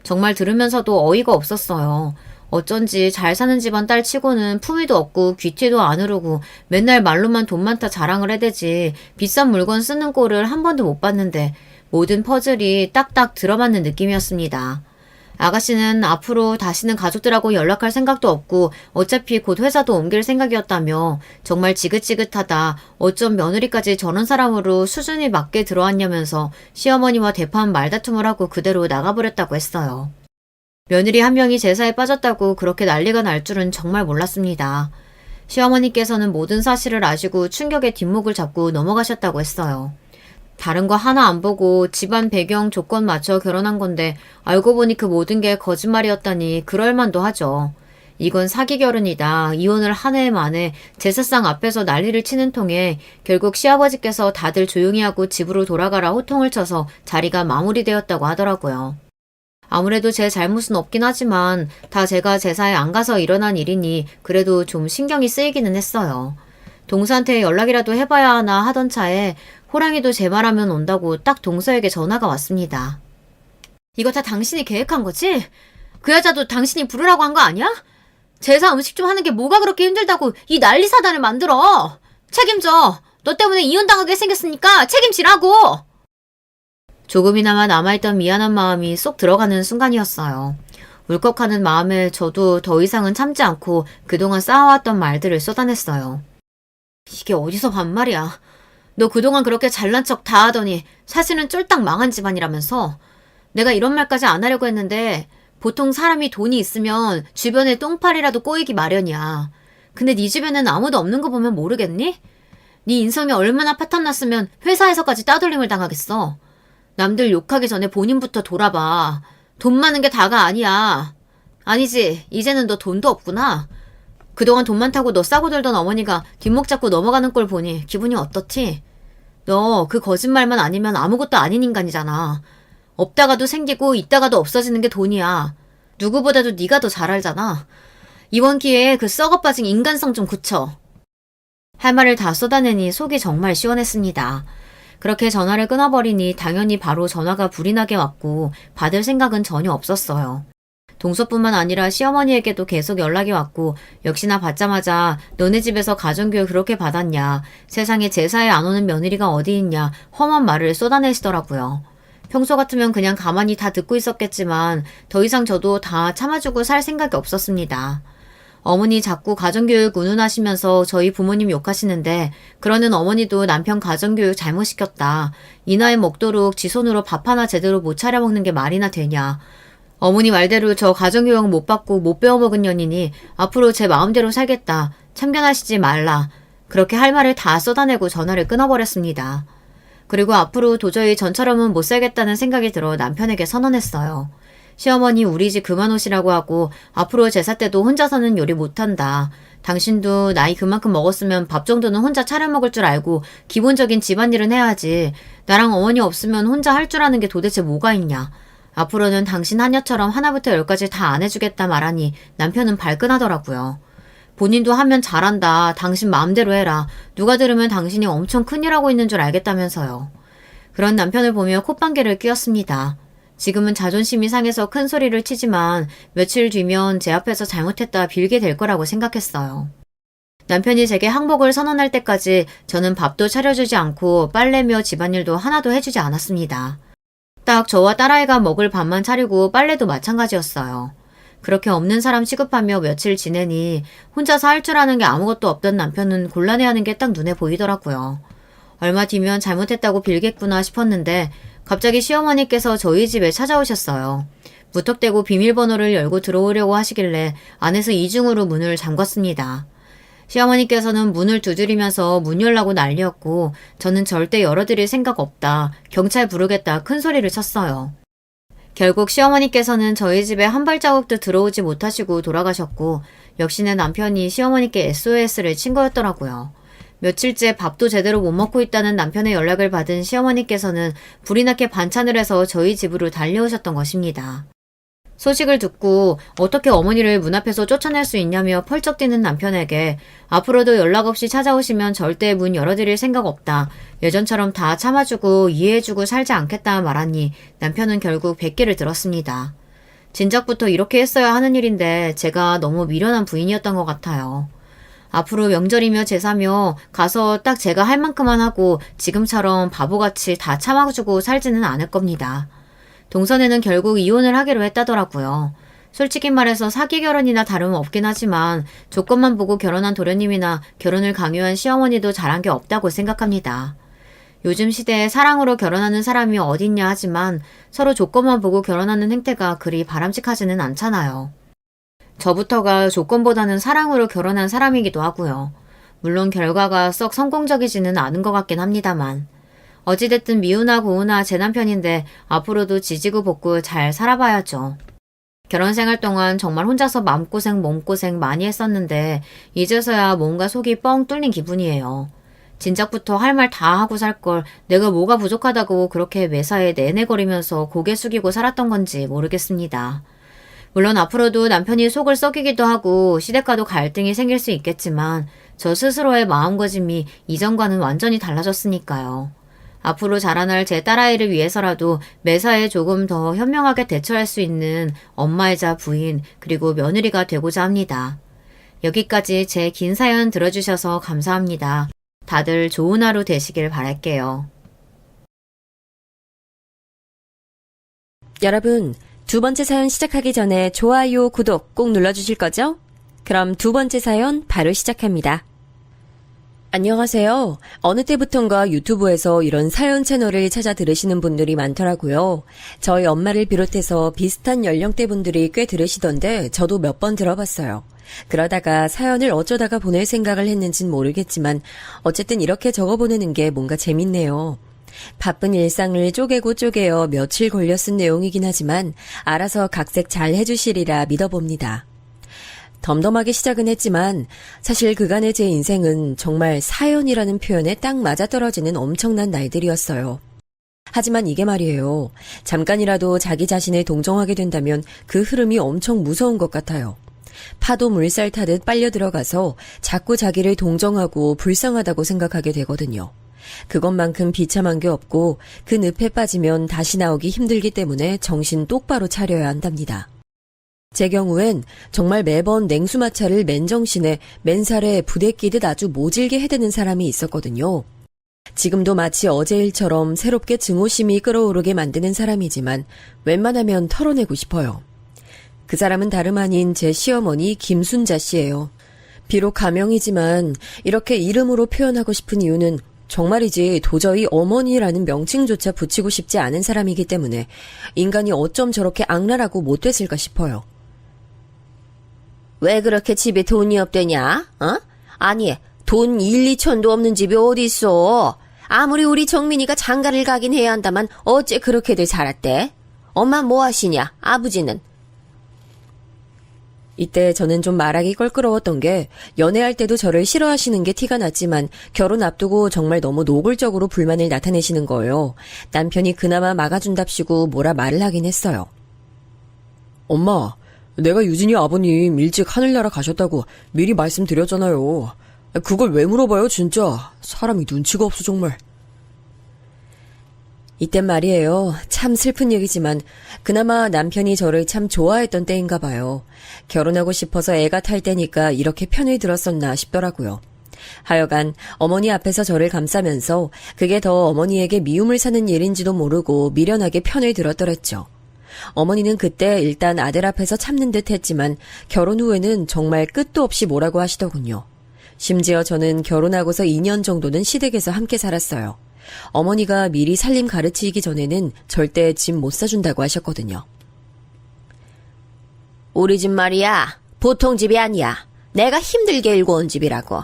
Speaker 1: 정말 들으면서도 어이가 없었어요. 어쩐지 잘 사는 집안 딸 치고는 품위도 없고 귀티도 안 흐르고 맨날 말로만 돈 많다 자랑을 해대지 비싼 물건 쓰는 꼴을 한 번도 못 봤는데 모든 퍼즐이 딱딱 들어맞는 느낌이었습니다. 아가씨는 앞으로 다시는 가족들하고 연락할 생각도 없고 어차피 곧 회사도 옮길 생각이었다며 정말 지긋지긋하다. 어쩜 며느리까지 저런 사람으로 수준이 맞게 들어왔냐면서 시어머니와 대판 말다툼을 하고 그대로 나가버렸다고 했어요. 며느리 한 명이 제사에 빠졌다고 그렇게 난리가 날 줄은 정말 몰랐습니다. 시어머니께서는 모든 사실을 아시고 충격의 뒷목을 잡고 넘어가셨다고 했어요. 다른 거 하나 안 보고 집안 배경 조건 맞춰 결혼한 건데 알고 보니 그 모든 게 거짓말이었다니 그럴만도 하죠. 이건 사기 결혼이다. 이혼을 한 해 만에 제사상 앞에서 난리를 치는 통에 결국 시아버지께서 다들 조용히 하고 집으로 돌아가라 호통을 쳐서 자리가 마무리되었다고 하더라고요. 아무래도 제 잘못은 없긴 하지만 다 제가 제사에 안 가서 일어난 일이니 그래도 좀 신경이 쓰이기는 했어요. 동서한테 연락이라도 해봐야 하나 하던 차에 호랑이도 제 말하면 온다고 딱 동서에게 전화가 왔습니다. 이거 다 당신이 계획한 거지? 그 여자도 당신이 부르라고 한 거 아니야? 제사 음식 좀 하는 게 뭐가 그렇게 힘들다고 이 난리 사단을 만들어. 책임져. 너 때문에 이혼당하게 생겼으니까 책임지라고. 조금이나마 남아있던 미안한 마음이 쏙 들어가는 순간이었어요. 울컥하는 마음에 저도 더 이상은 참지 않고 그동안 쌓아왔던 말들을 쏟아냈어요. 이게 어디서 반말이야. 너 그동안 그렇게 잘난 척 다 하더니 사실은 쫄딱 망한 집안이라면서. 내가 이런 말까지 안 하려고 했는데 보통 사람이 돈이 있으면 주변에 똥파리라도 꼬이기 마련이야. 근데 네 집에는 아무도 없는 거 보면 모르겠니? 네 인성이 얼마나 파탄났으면 회사에서까지 따돌림을 당하겠어. 남들 욕하기 전에 본인부터 돌아봐. 돈 많은 게 다가 아니야. 아니지, 이제는 너 돈도 없구나. 그동안 돈 많다고 너 싸고 들던 어머니가 뒷목 잡고 넘어가는 꼴 보니 기분이 어떻지? 너 그 거짓말만 아니면 아무것도 아닌 인간이잖아. 없다가도 생기고 있다가도 없어지는 게 돈이야. 누구보다도 네가 더 잘 알잖아. 이번 기회에 그 썩어빠진 인간성 좀 고쳐. 할 말을 다 쏟아내니 속이 정말 시원했습니다. 그렇게 전화를 끊어버리니 당연히 바로 전화가 불이 나게 왔고 받을 생각은 전혀 없었어요. 동서뿐만 아니라 시어머니에게도 계속 연락이 왔고 역시나 받자마자 너네 집에서 가정교육 그렇게 받았냐, 세상에 제사에 안 오는 며느리가 어디 있냐, 험한 말을 쏟아내시더라고요. 평소 같으면 그냥 가만히 다 듣고 있었겠지만 더 이상 저도 다 참아주고 살 생각이 없었습니다. 어머니 자꾸 가정교육 운운하시면서 저희 부모님 욕하시는데 그러는 어머니도 남편 가정교육 잘못시켰다. 이 나이 먹도록 지 손으로 밥 하나 제대로 못 차려 먹는 게 말이나 되냐. 어머니 말대로 저 가정교육 못 받고 못 배워먹은 년이니 앞으로 제 마음대로 살겠다. 참견하시지 말라. 그렇게 할 말을 다 쏟아내고 전화를 끊어버렸습니다. 그리고 앞으로 도저히 전처럼은 못 살겠다는 생각이 들어 남편에게 선언했어요. 시어머니 우리 집 그만 오시라고 하고 앞으로 제사 때도 혼자서는 요리 못한다. 당신도 나이 그만큼 먹었으면 밥 정도는 혼자 차려 먹을 줄 알고 기본적인 집안일은 해야지. 나랑 어머니 없으면 혼자 할 줄 아는 게 도대체 뭐가 있냐. 앞으로는 당신 하녀처럼 하나부터 열까지 다 안 해주겠다 말하니 남편은 발끈하더라고요. 본인도 하면 잘한다. 당신 마음대로 해라. 누가 들으면 당신이 엄청 큰일 하고 있는 줄 알겠다면서요. 그런 남편을 보며 콧방귀를 뀌었습니다. 지금은 자존심이 상해서 큰 소리를 치지만 며칠 뒤면 제 앞에서 잘못했다 빌게 될 거라고 생각했어요. 남편이 제게 항복을 선언할 때까지 저는 밥도 차려주지 않고 빨래며 집안일도 하나도 해주지 않았습니다. 딱 저와 딸아이가 먹을 밥만 차리고 빨래도 마찬가지였어요. 그렇게 없는 사람 취급하며 며칠 지내니 혼자서 할 줄 아는 게 아무것도 없던 남편은 곤란해하는 게 딱 눈에 보이더라고요. 얼마 뒤면 잘못했다고 빌겠구나 싶었는데 갑자기 시어머니께서 저희 집에 찾아오셨어요. 무턱대고 비밀번호를 열고 들어오려고 하시길래 안에서 이중으로 문을 잠갔습니다. 시어머니께서는 문을 두드리면서 문 열라고 난리였고 저는 절대 열어드릴 생각 없다. 경찰 부르겠다 큰 소리를 쳤어요. 결국 시어머니께서는 저희 집에 한 발자국도 들어오지 못하시고 돌아가셨고 역시나 남편이 시어머니께 SOS를 친 거였더라고요. 며칠째 밥도 제대로 못 먹고 있다는 남편의 연락을 받은 시어머니께서는 불이 나게 반찬을 해서 저희 집으로 달려오셨던 것입니다. 소식을 듣고 어떻게 어머니를 문 앞에서 쫓아낼 수 있냐며 펄쩍 뛰는 남편에게 앞으로도 연락 없이 찾아오시면 절대 문 열어드릴 생각 없다. 예전처럼 다 참아주고 이해해주고 살지 않겠다 말하니 남편은 결국 뱉기를 들었습니다. 진작부터 이렇게 했어야 하는 일인데 제가 너무 미련한 부인이었던 것 같아요. 앞으로 명절이며 제사며 가서 딱 제가 할 만큼만 하고 지금처럼 바보같이 다 참아주고 살지는 않을 겁니다. 동선에는 결국 이혼을 하기로 했다더라고요. 솔직히 말해서 사기 결혼이나 다름없긴 하지만 조건만 보고 결혼한 도련님이나 결혼을 강요한 시어머니도 잘한 게 없다고 생각합니다. 요즘 시대에 사랑으로 결혼하는 사람이 어딨냐 하지만 서로 조건만 보고 결혼하는 행태가 그리 바람직하지는 않잖아요. 저부터가 조건보다는 사랑으로 결혼한 사람이기도 하고요. 물론 결과가 썩 성공적이지는 않은 것 같긴 합니다만. 어찌됐든 미우나 고우나 제 남편인데 앞으로도 지지고 볶고 잘 살아봐야죠. 결혼 생활 동안 정말 혼자서 마음고생 몸고생 많이 했었는데 이제서야 뭔가 속이 뻥 뚫린 기분이에요. 진작부터 할 말 다 하고 살 걸 내가 뭐가 부족하다고 그렇게 매사에 내내거리면서 고개 숙이고 살았던 건지 모르겠습니다. 물론 앞으로도 남편이 속을 썩이기도 하고 시댁과도 갈등이 생길 수 있겠지만 저 스스로의 마음가짐이 이전과는 완전히 달라졌으니까요. 앞으로 자라날 제 딸아이를 위해서라도 매사에 조금 더 현명하게 대처할 수 있는 엄마이자 부인 그리고 며느리가 되고자 합니다. 여기까지 제 긴 사연 들어주셔서 감사합니다. 다들 좋은 하루 되시길 바랄게요.
Speaker 2: 여러분, 두 번째 사연 시작하기 전에 좋아요, 구독 꼭 눌러주실 거죠? 그럼 두 번째 사연 바로 시작합니다. 안녕하세요. 어느 때부턴가 유튜브에서 이런 사연 채널을 찾아 들으시는 분들이 많더라고요. 저희 엄마를 비롯해서 비슷한 연령대 분들이 꽤 들으시던데 저도 몇 번 들어봤어요. 그러다가 사연을 어쩌다가 보낼 생각을 했는진 모르겠지만 어쨌든 이렇게 적어보내는 게 뭔가 재밌네요. 바쁜 일상을 쪼개고 쪼개어 며칠 걸려 쓴 내용이긴 하지만 알아서 각색 잘 해주시리라 믿어봅니다. 덤덤하게 시작은 했지만 사실 그간의 제 인생은 정말 사연이라는 표현에 딱 맞아떨어지는 엄청난 날들이었어요. 하지만 이게 말이에요. 잠깐이라도 자기 자신을 동정하게 된다면 그 흐름이 엄청 무서운 것 같아요. 파도 물살 타듯 빨려 들어가서 자꾸 자기를 동정하고 불쌍하다고 생각하게 되거든요. 그것만큼 비참한 게 없고 그 늪에 빠지면 다시 나오기 힘들기 때문에 정신 똑바로 차려야 한답니다. 제 경우엔 정말 매번 냉수마차를 맨정신에 맨살에 부대 끼듯 아주 모질게 해대는 사람이 있었거든요. 지금도 마치 어제 일처럼 새롭게 증오심이 끌어오르게 만드는 사람이지만 웬만하면 털어내고 싶어요. 그 사람은 다름 아닌 제 시어머니 김순자 씨예요. 비록 가명이지만 이렇게 이름으로 표현하고 싶은 이유는 정말이지 도저히 어머니라는 명칭조차 붙이고 싶지 않은 사람이기 때문에 인간이 어쩜 저렇게 악랄하고 못됐을까 싶어요. 왜 그렇게 집에 돈이 없대냐? 아니, 돈 1, 2천도 없는 집이 어디 있어? 아무리 우리 정민이가 장가를 가긴 해야 한다만 어째 그렇게들 살았대? 엄마 뭐 하시냐? 아버지는? 이때 저는 좀 말하기 껄끄러웠던 게 연애할 때도 저를 싫어하시는 게 티가 났지만 결혼 앞두고 정말 너무 노골적으로 불만을 나타내시는 거예요. 남편이 그나마 막아준답시고 뭐라 말을 하긴 했어요. 엄마, 내가 유진이 아버님 일찍 하늘나라 가셨다고 미리 말씀드렸잖아요. 그걸 왜 물어봐요 진짜. 사람이 눈치가 없어 정말. 이땐 말이에요. 참 슬픈 얘기지만 그나마 남편이 저를 참 좋아했던 때인가 봐요. 결혼하고 싶어서 애가 탈 때니까 이렇게 편을 들었었나 싶더라고요. 하여간 어머니 앞에서 저를 감싸면서 그게 더 어머니에게 미움을 사는 일인지도 모르고 미련하게 편을 들었더랬죠. 어머니는 그때 일단 아들 앞에서 참는 듯 했지만 결혼 후에는 정말 끝도 없이 뭐라고 하시더군요. 심지어 저는 결혼하고서 2년 정도는 시댁에서 함께 살았어요. 어머니가 미리 살림 가르치기 전에는 절대 집 못 사준다고 하셨거든요. 우리 집 말이야, 보통 집이 아니야. 내가 힘들게 일궈 온 집이라고.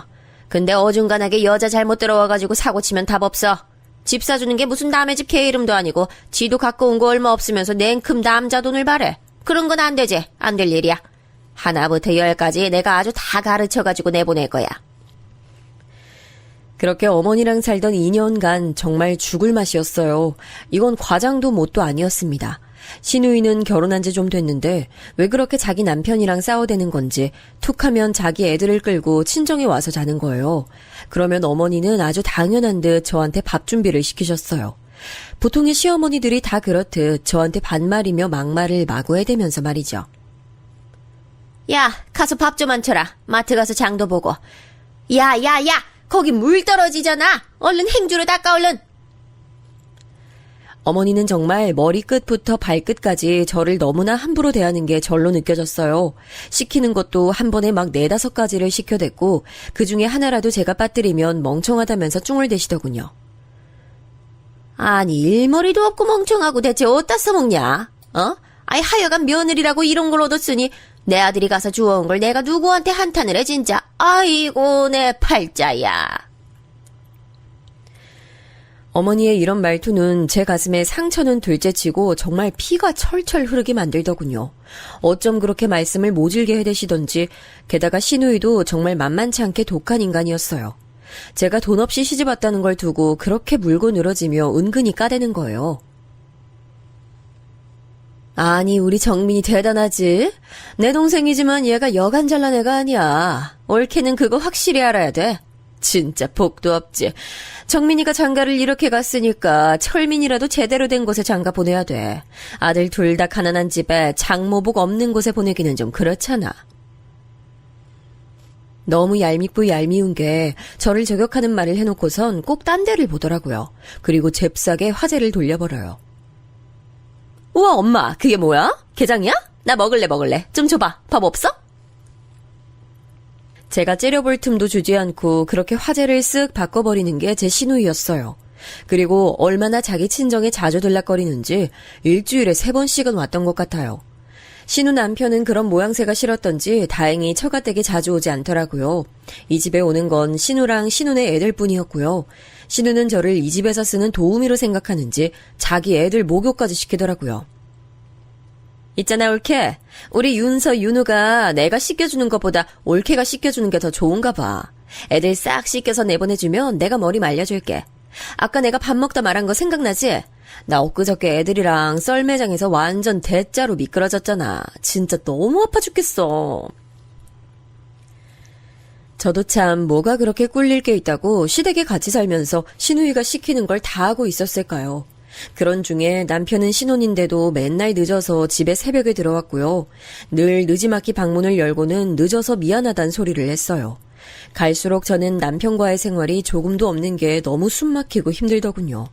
Speaker 2: 근데 어중간하게 여자 잘못 들어와가지고 사고치면 답 없어. 집 사주는 게 무슨 남의 집 개 이름도 아니고 지도 갖고 온 거 얼마 없으면서 냉큼 남자 돈을 바래. 그런 건 안 되지. 안 될 일이야. 하나부터 열까지 내가 아주 다 가르쳐가지고 내보낼 거야. 그렇게 어머니랑 살던 2년간 정말 죽을 맛이었어요. 이건 과장도 못도 아니었습니다. 신우이는 결혼한 지 좀 됐는데 왜 그렇게 자기 남편이랑 싸워대는 건지 툭하면 자기 애들을 끌고 친정에 와서 자는 거예요. 그러면 어머니는 아주 당연한 듯 저한테 밥 준비를 시키셨어요. 보통의 시어머니들이 다 그렇듯 저한테 반말이며 막말을 마구 해대면서 말이죠. 야, 가서 밥 좀 안 쳐라. 마트 가서 장도 보고. 야, 거기 물 떨어지잖아. 얼른 행주로 닦아 얼른. 어머니는 정말 머리끝부터 발끝까지 저를 너무나 함부로 대하는 게 절로 느껴졌어요. 시키는 것도 한 번에 막 4-5가지를 시켜댔고 그중에 하나라도 제가 빠뜨리면 멍청하다면서 쭝을 대시더군요. 아니 일머리도 없고 멍청하고 대체 어디다 써먹냐? 아이 하여간 며느리라고 이런 걸 얻었으니 내 아들이 가서 주워온 걸 내가 누구한테 한탄을 해 진짜. 아이고 내 팔자야. 어머니의 이런 말투는 제 가슴에 상처는 둘째치고 정말 피가 철철 흐르게 만들더군요. 어쩜 그렇게 말씀을 모질게 해대시던지 게다가 시누이도 정말 만만치 않게 독한 인간이었어요. 제가 돈 없이 시집왔다는 걸 두고 그렇게 물고 늘어지며 은근히 까대는 거예요. 아니 우리 정민이 대단하지? 내 동생이지만 얘가 여간 잘난 애가 아니야. 옳게는 그거 확실히 알아야 돼. 진짜 복도 없지. 정민이가 장가를 이렇게 갔으니까 철민이라도 제대로 된 곳에 장가 보내야 돼. 아들 둘 다 가난한 집에 장모복 없는 곳에 보내기는 좀 그렇잖아. 너무 얄밉고 얄미운 게 저를 저격하는 말을 해놓고선 꼭 딴 데를 보더라고요. 그리고 잽싸게 화제를 돌려버려요. 우와, 엄마, 그게 뭐야? 게장이야? 나 먹을래. 좀 줘봐. 밥 없어? 제가 째려볼 틈도 주지 않고 그렇게 화제를 쓱 바꿔버리는 게 제 시누이였어요. 그리고 얼마나 자기 친정에 자주 들락거리는지 일주일에 3번씩은 왔던 것 같아요. 신우 남편은 그런 모양새가 싫었던지 다행히 처가댁에 자주 오지 않더라고요. 이 집에 오는 건 신우랑 신우네 애들뿐이었고요. 신우는 저를 이 집에서 쓰는 도우미로 생각하는지 자기 애들 목욕까지 시키더라고요. 있잖아, 올케. 우리 윤서, 윤우가 내가 씻겨주는 것보다 올케가 씻겨주는 게 더 좋은가 봐. 애들 싹 씻겨서 내보내주면 내가 머리 말려줄게. 아까 내가 밥 먹다 말한 거 생각나지? 나 엊그저께 애들이랑 썰매장에서 완전 대짜로 미끄러졌잖아. 진짜 너무 아파 죽겠어. 저도 참 뭐가 그렇게 꿀릴 게 있다고 시댁에 같이 살면서 시누이가 시키는 걸 다 하고 있었을까요? 그런 중에 남편은 신혼인데도 맨날 늦어서 집에 새벽에 들어왔고요. 늘 늦지막히 방문을 열고는 늦어서 미안하단 소리를 했어요. 갈수록 저는 남편과의 생활이 조금도 없는 게 너무 숨막히고 힘들더군요.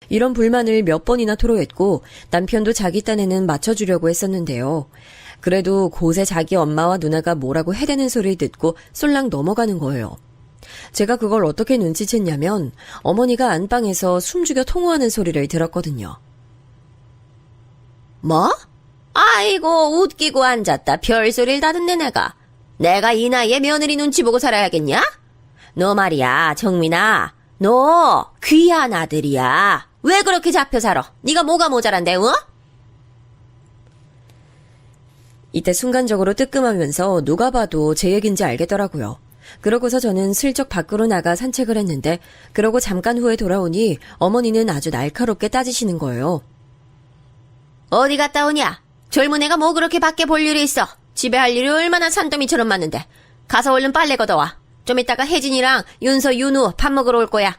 Speaker 2: 이런 불만을 몇 번이나 토로했고 남편도 자기 딴에는 맞춰주려고 했었는데요. 그래도 곳에 자기 엄마와 누나가 뭐라고 해대는 소리를 듣고 쏠랑 넘어가는 거예요. 제가 그걸 어떻게 눈치챘냐면 어머니가 안방에서 숨죽여 통화하는 소리를 들었거든요. 뭐? 아이고 웃기고 앉았다 별소리를 다 듣네 내가 이 나이에 며느리 눈치 보고 살아야겠냐? 너 말이야 정민아, 너 귀한 아들이야. 왜 그렇게 잡혀 살아? 네가 뭐가 모자란데, 어? 이때 순간적으로 뜨끔하면서 누가 봐도 제 얘긴지 알겠더라고요. 그러고서 저는 슬쩍 밖으로 나가 산책을 했는데 그러고 잠깐 후에 돌아오니 어머니는 아주 날카롭게 따지시는 거예요. 어디 갔다 오냐? 젊은 애가 뭐 그렇게 밖에 볼 일이 있어? 집에 할 일이 얼마나 산더미처럼 많은데. 가서 얼른 빨래 걷어와. 좀 이따가 혜진이랑 윤서, 윤우 밥 먹으러 올 거야.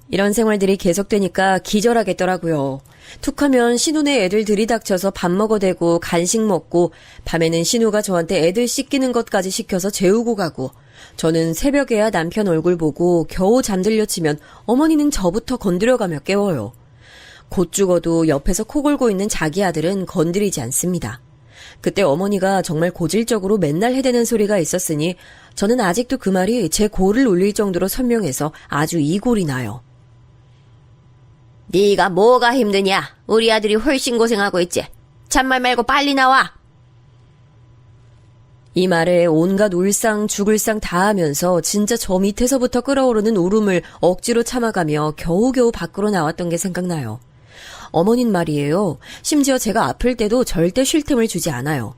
Speaker 2: 이런 생활들이 계속되니까 기절하겠더라고요. 툭하면 신우네 애들 들이닥쳐서 밥 먹어대고 간식 먹고 밤에는 신우가 저한테 애들 씻기는 것까지 시켜서 재우고 가고 저는 새벽에야 남편 얼굴 보고 겨우 잠들려 치면 어머니는 저부터 건드려가며 깨워요. 곧 죽어도 옆에서 코 골고 있는 자기 아들은 건드리지 않습니다. 그때 어머니가 정말 고질적으로 맨날 해대는 소리가 있었으니 저는 아직도 그 말이 제 골을 울릴 정도로 선명해서 아주 이골이 나요. 네가 뭐가 힘드냐? 우리 아들이 훨씬 고생하고 있지. 잔말 말고 빨리 나와. 이 말에 온갖 울상 죽을 상 다 하면서 진짜 저 밑에서부터 끓어오르는 울음을 억지로 참아가며 겨우겨우 밖으로 나왔던 게 생각나요. 어머닌 말이에요. 심지어 제가 아플 때도 절대 쉴 틈을 주지 않아요.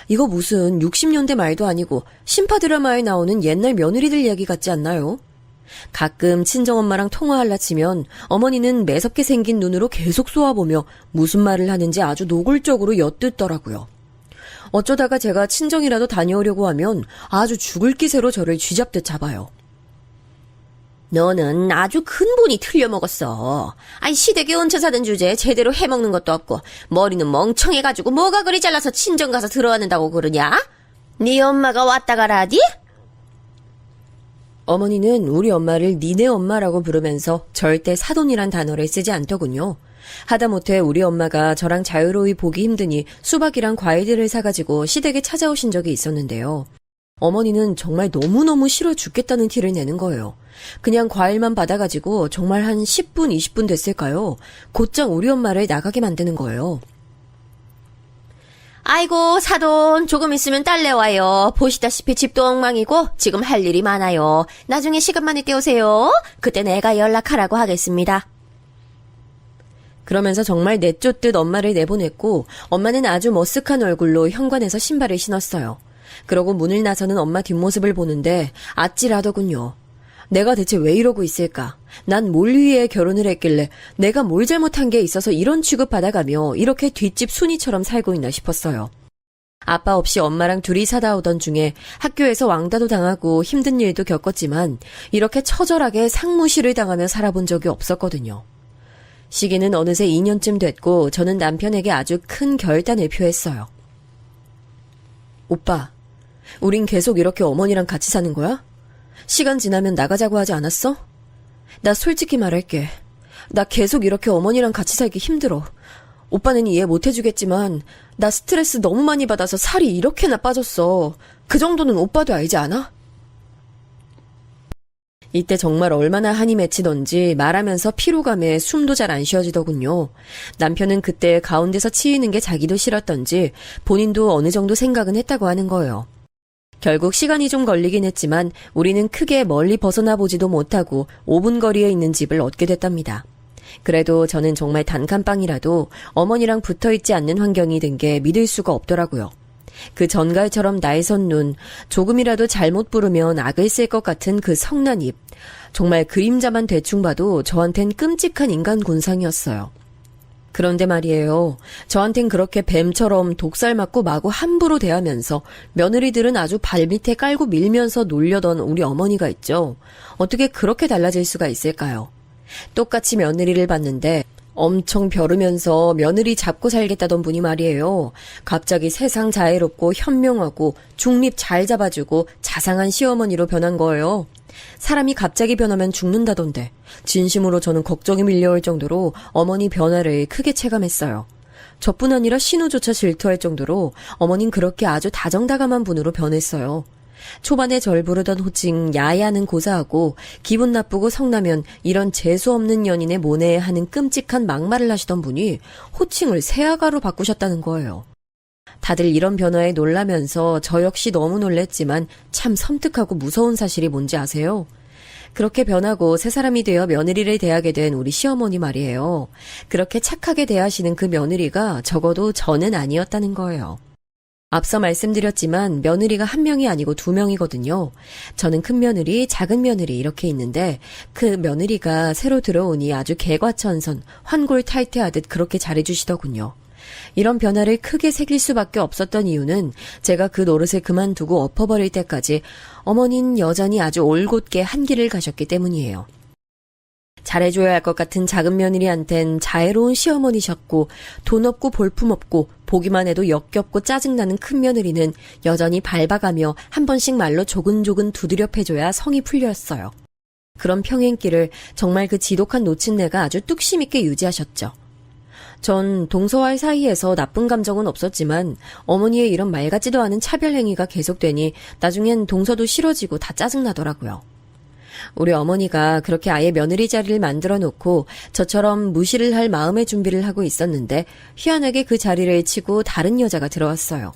Speaker 2: 이거 무슨 60년대 말도 아니고 신파 드라마에 나오는 옛날 며느리들 얘기 같지 않나요? 가끔 친정엄마랑 통화할라 치면 어머니는 매섭게 생긴 눈으로 계속 쏘아보며 무슨 말을 하는지 아주 노골적으로 엿듣더라고요. 어쩌다가 제가 친정이라도 다녀오려고 하면 아주 죽을 기세로 저를 쥐잡듯 잡아요. 너는 아주 근본이 틀려먹었어. 아니 시댁에 얹혀 사는 주제에 제대로 해먹는 것도 없고 머리는 멍청해가지고 뭐가 그리 잘라서 친정 가서 들어왔는다고 그러냐? 네 엄마가 왔다 가라디? 어머니는 우리 엄마를 니네 엄마라고 부르면서 절대 사돈이란 단어를 쓰지 않더군요. 하다못해 우리 엄마가 저랑 자유로이 보기 힘드니 수박이랑 과일들을 사가지고 시댁에 찾아오신 적이 있었는데요. 어머니는 정말 너무너무 싫어 죽겠다는 티를 내는 거예요. 그냥 과일만 받아가지고 정말 한 10분, 20분 됐을까요? 곧장 우리 엄마를 나가게 만드는 거예요. 아이고 사돈 조금 있으면 딸내 와요. 보시다시피 집도 엉망이고 지금 할 일이 많아요. 나중에 시간만 있게 오세요. 그때 내가 연락하라고 하겠습니다. 그러면서 정말 내쫓듯 엄마를 내보냈고 엄마는 아주 머쓱한 얼굴로 현관에서 신발을 신었어요. 그러고 문을 나서는 엄마 뒷모습을 보는데 아찔하더군요. 내가 대체 왜 이러고 있을까? 난 뭘 위해 결혼을 했길래 내가 뭘 잘못한 게 있어서 이런 취급받아가며 이렇게 뒷집 순이처럼 살고 있나 싶었어요. 아빠 없이 엄마랑 둘이 사다 오던 중에 학교에서 왕따도 당하고 힘든 일도 겪었지만 이렇게 처절하게 상무시를 당하며 살아본 적이 없었거든요. 시기는 어느새 2년쯤 됐고 저는 남편에게 아주 큰 결단을 표했어요. 오빠, 우린 계속 이렇게 어머니랑 같이 사는 거야? 시간 지나면 나가자고 하지 않았어? 나 솔직히 말할게. 나 계속 이렇게 어머니랑 같이 살기 힘들어. 오빠는 이해 못 해주겠지만 나 스트레스 너무 많이 받아서 살이 이렇게나 빠졌어. 그 정도는 오빠도 알지 않아? 이때 정말 얼마나 한이 맺히던지 말하면서 피로감에 숨도 잘 안 쉬어지더군요. 남편은 그때 가운데서 치이는 게 자기도 싫었던지 본인도 어느 정도 생각은 했다고 하는 거예요. 결국 시간이 좀 걸리긴 했지만 우리는 크게 멀리 벗어나 보지도 못하고 5분 거리에 있는 집을 얻게 됐답니다. 그래도 저는 정말 단칸방이라도 어머니랑 붙어있지 않는 환경이 된 게 믿을 수가 없더라고요. 그 전갈처럼 날선 눈, 조금이라도 잘못 부르면 악을 쓸 것 같은 그 성난 입, 정말 그림자만 대충 봐도 저한텐 끔찍한 인간 군상이었어요. 그런데 말이에요. 저한텐 그렇게 뱀처럼 독살 맞고 마구 함부로 대하면서 며느리들은 아주 발밑에 깔고 밀면서 놀려던 우리 어머니가 있죠. 어떻게 그렇게 달라질 수가 있을까요? 똑같이 며느리를 봤는데 엄청 벼르면서 며느리 잡고 살겠다던 분이 말이에요. 갑자기 세상 자애롭고 현명하고 중립 잘 잡아주고 자상한 시어머니로 변한 거예요. 사람이 갑자기 변하면 죽는다던데 진심으로 저는 걱정이 밀려올 정도로 어머니 변화를 크게 체감했어요. 저뿐 아니라 신우조차 질투할 정도로 어머닌 그렇게 아주 다정다감한 분으로 변했어요. 초반에 절 부르던 호칭 야야는 고사하고 기분 나쁘고 성나면 이런 재수없는 연인의 모내에 하는 끔찍한 막말을 하시던 분이 호칭을 새아가로 바꾸셨다는 거예요. 다들 이런 변화에 놀라면서 저 역시 너무 놀랬지만 참 섬뜩하고 무서운 사실이 뭔지 아세요? 그렇게 변하고 새 사람이 되어 며느리를 대하게 된 우리 시어머니 말이에요. 그렇게 착하게 대하시는 그 며느리가 적어도 저는 아니었다는 거예요. 앞서 말씀드렸지만 며느리가 한 명이 아니고 두 명이거든요. 저는 큰 며느리, 작은 며느리 이렇게 있는데 그 며느리가 새로 들어오니 아주 개과천선, 환골탈태하듯 그렇게 잘해주시더군요. 이런 변화를 크게 새길 수밖에 없었던 이유는 제가 그 노릇을 그만두고 엎어버릴 때까지 어머니는 여전히 아주 올곧게 한 길을 가셨기 때문이에요. 잘해줘야 할 것 같은 작은 며느리한텐 자애로운 시어머니셨고 돈 없고 볼품 없고 보기만 해도 역겹고 짜증나는 큰 며느리는 여전히 밟아가며 한 번씩 말로 조근조근 두드려 패줘야 성이 풀렸어요. 그런 평행길을 정말 그 지독한 노친네가 아주 뚝심 있게 유지하셨죠. 전 동서와의 사이에서 나쁜 감정은 없었지만 어머니의 이런 말 같지도 않은 차별 행위가 계속되니 나중엔 동서도 싫어지고 다 짜증나더라고요. 우리 어머니가 그렇게 아예 며느리 자리를 만들어 놓고 저처럼 무시를 할 마음의 준비를 하고 있었는데 희한하게 그 자리를 치고 다른 여자가 들어왔어요.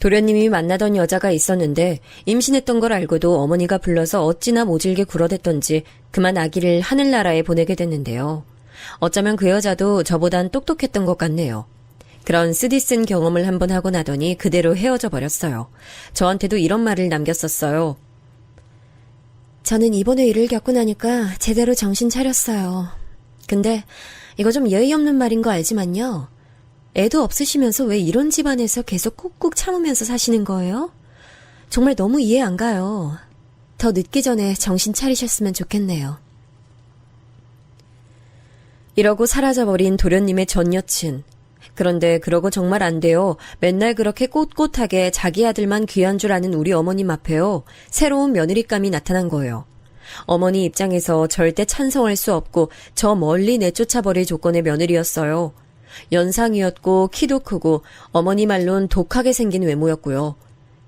Speaker 2: 도련님이 만나던 여자가 있었는데 임신했던 걸 알고도 어머니가 불러서 어찌나 모질게 굴어댔던지 그만 아기를 하늘나라에 보내게 됐는데요. 어쩌면 그 여자도 저보단 똑똑했던 것 같네요. 그런 쓰디쓴 경험을 한번 하고 나더니 그대로 헤어져 버렸어요. 저한테도 이런 말을 남겼었어요. 저는 이번에 일을 겪고 나니까 제대로 정신 차렸어요. 근데 이거 좀 예의 없는 말인 거 알지만요. 애도 없으시면서 왜 이런 집안에서 계속 꾹꾹 참으면서 사시는 거예요? 정말 너무 이해 안 가요. 더 늦기 전에 정신 차리셨으면 좋겠네요. 이러고 사라져버린 도련님의 전 여친. 그런데 그러고 정말 안 돼요. 맨날 그렇게 꼿꼿하게 자기 아들만 귀한 줄 아는 우리 어머님 앞에요. 새로운 며느리감이 나타난 거예요. 어머니 입장에서 절대 찬성할 수 없고 저 멀리 내쫓아버릴 조건의 며느리였어요. 연상이었고 키도 크고 어머니 말론 독하게 생긴 외모였고요.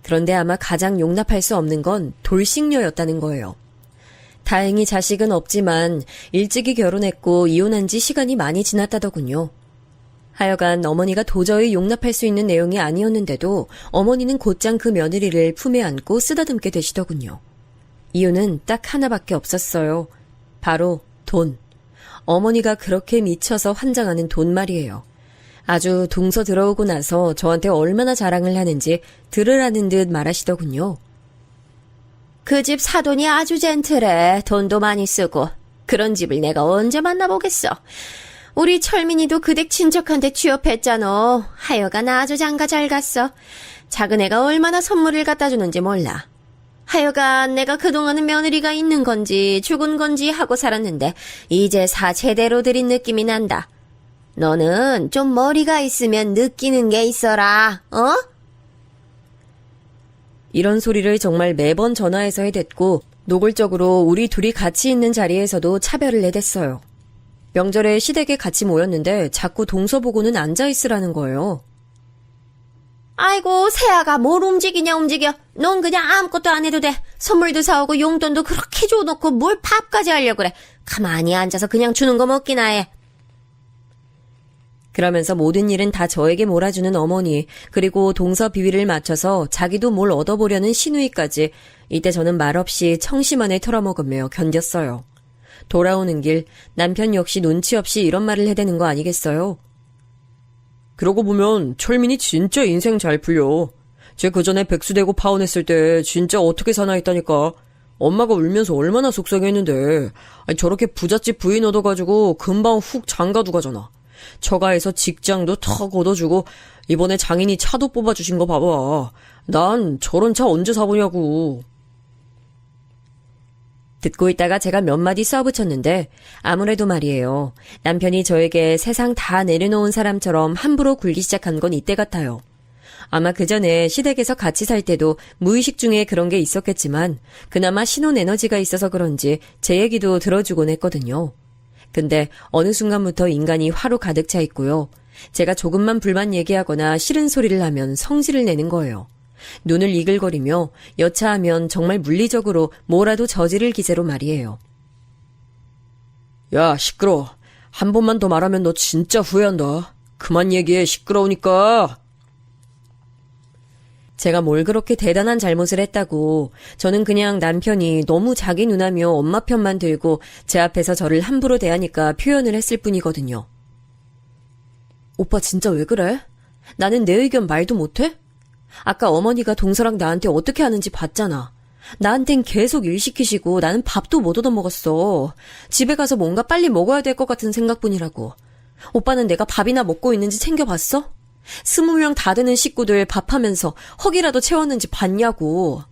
Speaker 2: 그런데 아마 가장 용납할 수 없는 건 돌싱녀였다는 거예요. 다행히 자식은 없지만 일찍이 결혼했고 이혼한 지 시간이 많이 지났다더군요. 하여간 어머니가 도저히 용납할 수 있는 내용이 아니었는데도 어머니는 곧장 그 며느리를 품에 안고 쓰다듬게 되시더군요. 이유는 딱 하나밖에 없었어요. 바로 돈. 어머니가 그렇게 미쳐서 환장하는 돈 말이에요. 아주 동서 들어오고 나서 저한테 얼마나 자랑을 하는지 들으라는 듯 말하시더군요. 그 집 사돈이 아주 젠틀해. 돈도 많이 쓰고. 그런 집을 내가 언제 만나보겠어. 우리 철민이도 그댁 친척한테 취업했잖아. 하여간 아주 장가 잘 갔어. 작은 애가 얼마나 선물을 갖다 주는지 몰라. 하여간 내가 그동안은 며느리가 있는 건지 죽은 건지 하고 살았는데 이제 사 제대로 들인 느낌이 난다. 너는 좀 머리가 있으면 느끼는 게 있어라. 어? 이런 소리를 정말 매번 전화해서 해댔고 노골적으로 우리 둘이 같이 있는 자리에서도 차별을 내댔어요. 명절에 시댁에 같이 모였는데 자꾸 동서 보고는 앉아있으라는 거예요. 아이고, 새아가 뭘 움직이냐 움직여. 넌 그냥 아무것도 안 해도 돼. 선물도 사오고 용돈도 그렇게 줘놓고 뭘 밥까지 하려고 그래. 가만히 앉아서 그냥 주는 거 먹기나 해. 그러면서 모든 일은 다 저에게 몰아주는 어머니, 그리고 동서 비위를 맞춰서 자기도 뭘 얻어보려는 시누이까지 이때 저는 말없이 청심환을 털어먹으며 견뎠어요. 돌아오는 길 남편 역시 눈치 없이 이런 말을 해대는 거 아니겠어요? 그러고 보면 철민이 진짜 인생 잘 풀려. 쟤 그전에 백수되고 파혼했을 때 진짜 어떻게 사나 했다니까. 엄마가 울면서 얼마나 속상했는데. 아니, 저렇게 부잣집 부인 얻어가지고 금방 훅 장가도 가잖아. 처가에서 직장도 턱 얻어주고 이번에 장인이 차도 뽑아주신 거 봐봐. 난 저런 차 언제 사보냐고. 듣고 있다가 제가 몇 마디 써붙였는데 아무래도 말이에요. 남편이 저에게 세상 다 내려놓은 사람처럼 함부로 굴기 시작한 건 이때 같아요. 아마 그 전에 시댁에서 같이 살 때도 무의식 중에 그런 게 있었겠지만 그나마 신혼 에너지가 있어서 그런지 제 얘기도 들어주곤 했거든요. 근데 어느 순간부터 인간이 화로 가득 차 있고요. 제가 조금만 불만 얘기하거나 싫은 소리를 하면 성질을 내는 거예요. 눈을 이글거리며 여차하면 정말 물리적으로 뭐라도 저지를 기세로 말이에요. 야, 시끄러워. 한 번만 더 말하면 너 진짜 후회한다. 그만 얘기해, 시끄러우니까. 제가 뭘 그렇게 대단한 잘못을 했다고. 저는 그냥 남편이 너무 자기 누나며 엄마 편만 들고 제 앞에서 저를 함부로 대하니까 표현을 했을 뿐이거든요. 오빠 진짜 왜 그래? 나는 내 의견 말도 못해? 아까 어머니가 동서랑 나한테 어떻게 하는지 봤잖아. 나한텐 계속 일 시키시고 나는 밥도 못 얻어먹었어. 집에 가서 뭔가 빨리 먹어야 될 것 같은 생각뿐이라고. 오빠는 내가 밥이나 먹고 있는지 챙겨봤어? 20명 다 되는 식구들 밥하면서 허기라도 채웠는지 봤냐고.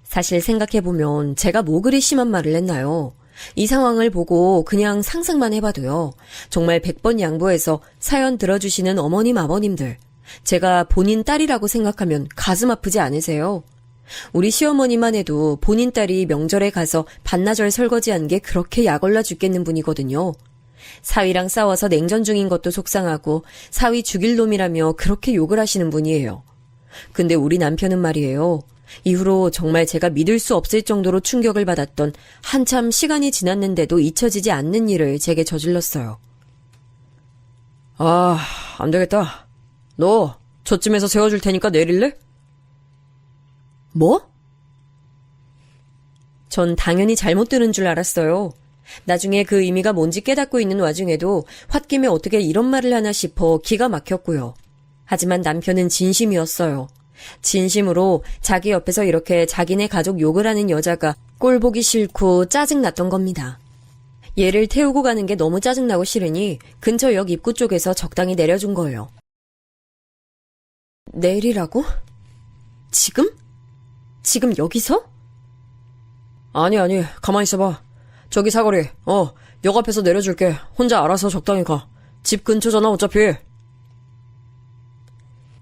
Speaker 2: 사실 생각해보면 제가 뭐 그리 심한 말을 했나요? 이 상황을 보고 그냥 상상만 해봐도요. 정말 100번 양보해서 사연 들어주시는 어머님 아버님들. 제가 본인 딸이라고 생각하면 가슴 아프지 않으세요? 우리 시어머니만 해도 본인 딸이 명절에 가서 반나절 설거지한 게 그렇게 약올라 죽겠는 분이거든요. 사위랑 싸워서 냉전 중인 것도 속상하고 사위 죽일 놈이라며 그렇게 욕을 하시는 분이에요. 근데 우리 남편은 말이에요. 이후로 정말 제가 믿을 수 없을 정도로 충격을 받았던 한참 시간이 지났는데도 잊혀지지 않는 일을 제게 저질렀어요. 아, 안 되겠다. 너 저쯤에서 세워줄 테니까 내릴래? 뭐? 전 당연히 잘못 들은 줄 알았어요. 나중에 그 의미가 뭔지 깨닫고 있는 와중에도 홧김에 어떻게 이런 말을 하나 싶어 기가 막혔고요. 하지만 남편은 진심이었어요. 진심으로 자기 옆에서 이렇게 자기네 가족 욕을 하는 여자가 꼴보기 싫고 짜증났던 겁니다. 얘를 태우고 가는 게 너무 짜증나고 싫으니 근처 역 입구 쪽에서 적당히 내려준 거예요. 내리라고? 지금? 지금 여기서? 아니, 가만히 있어봐. 저기 사거리, 역 앞에서 내려줄게. 혼자 알아서 적당히 가. 집 근처잖아, 어차피.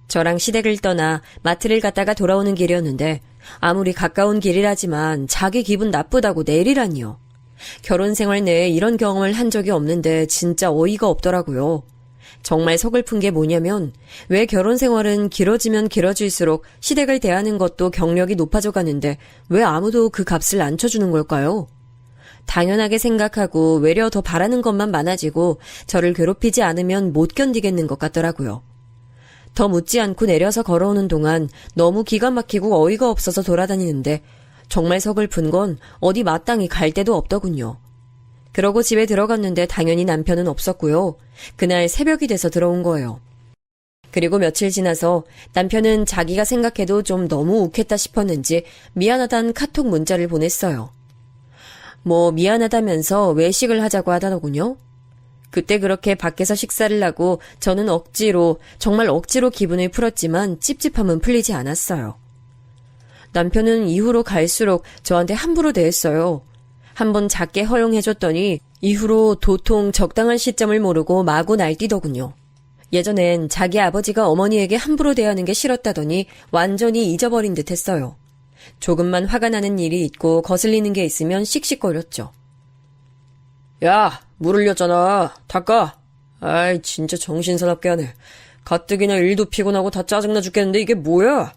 Speaker 2: 저랑 시댁을 떠나 마트를 갔다가 돌아오는 길이었는데 아무리 가까운 길이라지만 자기 기분 나쁘다고 내리라니요. 결혼 생활 내에 이런 경험을 한 적이 없는데 진짜 어이가 없더라고요. 정말 서글픈 게 뭐냐면 왜 결혼 생활은 길어지면 길어질수록 시댁을 대하는 것도 경력이 높아져 가는데 왜 아무도 그 값을 안 쳐주는 걸까요? 당연하게 생각하고 외려 더 바라는 것만 많아지고 저를 괴롭히지 않으면 못 견디겠는 것 같더라고요. 더 묻지 않고 내려서 걸어오는 동안 너무 기가 막히고 어이가 없어서 돌아다니는데 정말 서글픈 건 어디 마땅히 갈 데도 없더군요. 그러고 집에 들어갔는데 당연히 남편은 없었고요. 그날 새벽이 돼서 들어온 거예요. 그리고 며칠 지나서 남편은 자기가 생각해도 좀 너무 욱했다 싶었는지 미안하단 카톡 문자를 보냈어요. 미안하다면서 외식을 하자고 하더군요. 그때 그렇게 밖에서 식사를 하고 저는 정말 억지로 기분을 풀었지만 찝찝함은 풀리지 않았어요. 남편은 이후로 갈수록 저한테 함부로 대했어요. 한번 작게 허용해줬더니 이후로 도통 적당한 시점을 모르고 마구 날뛰더군요. 예전엔 자기 아버지가 어머니에게 함부로 대하는 게 싫었다더니 완전히 잊어버린 듯 했어요. 조금만 화가 나는 일이 있고 거슬리는 게 있으면 씩씩거렸죠. 야, 물 흘렸잖아. 닦아. 아이, 진짜 정신사납게 하네. 가뜩이나 일도 피곤하고 다 짜증나 죽겠는데 이게 뭐야?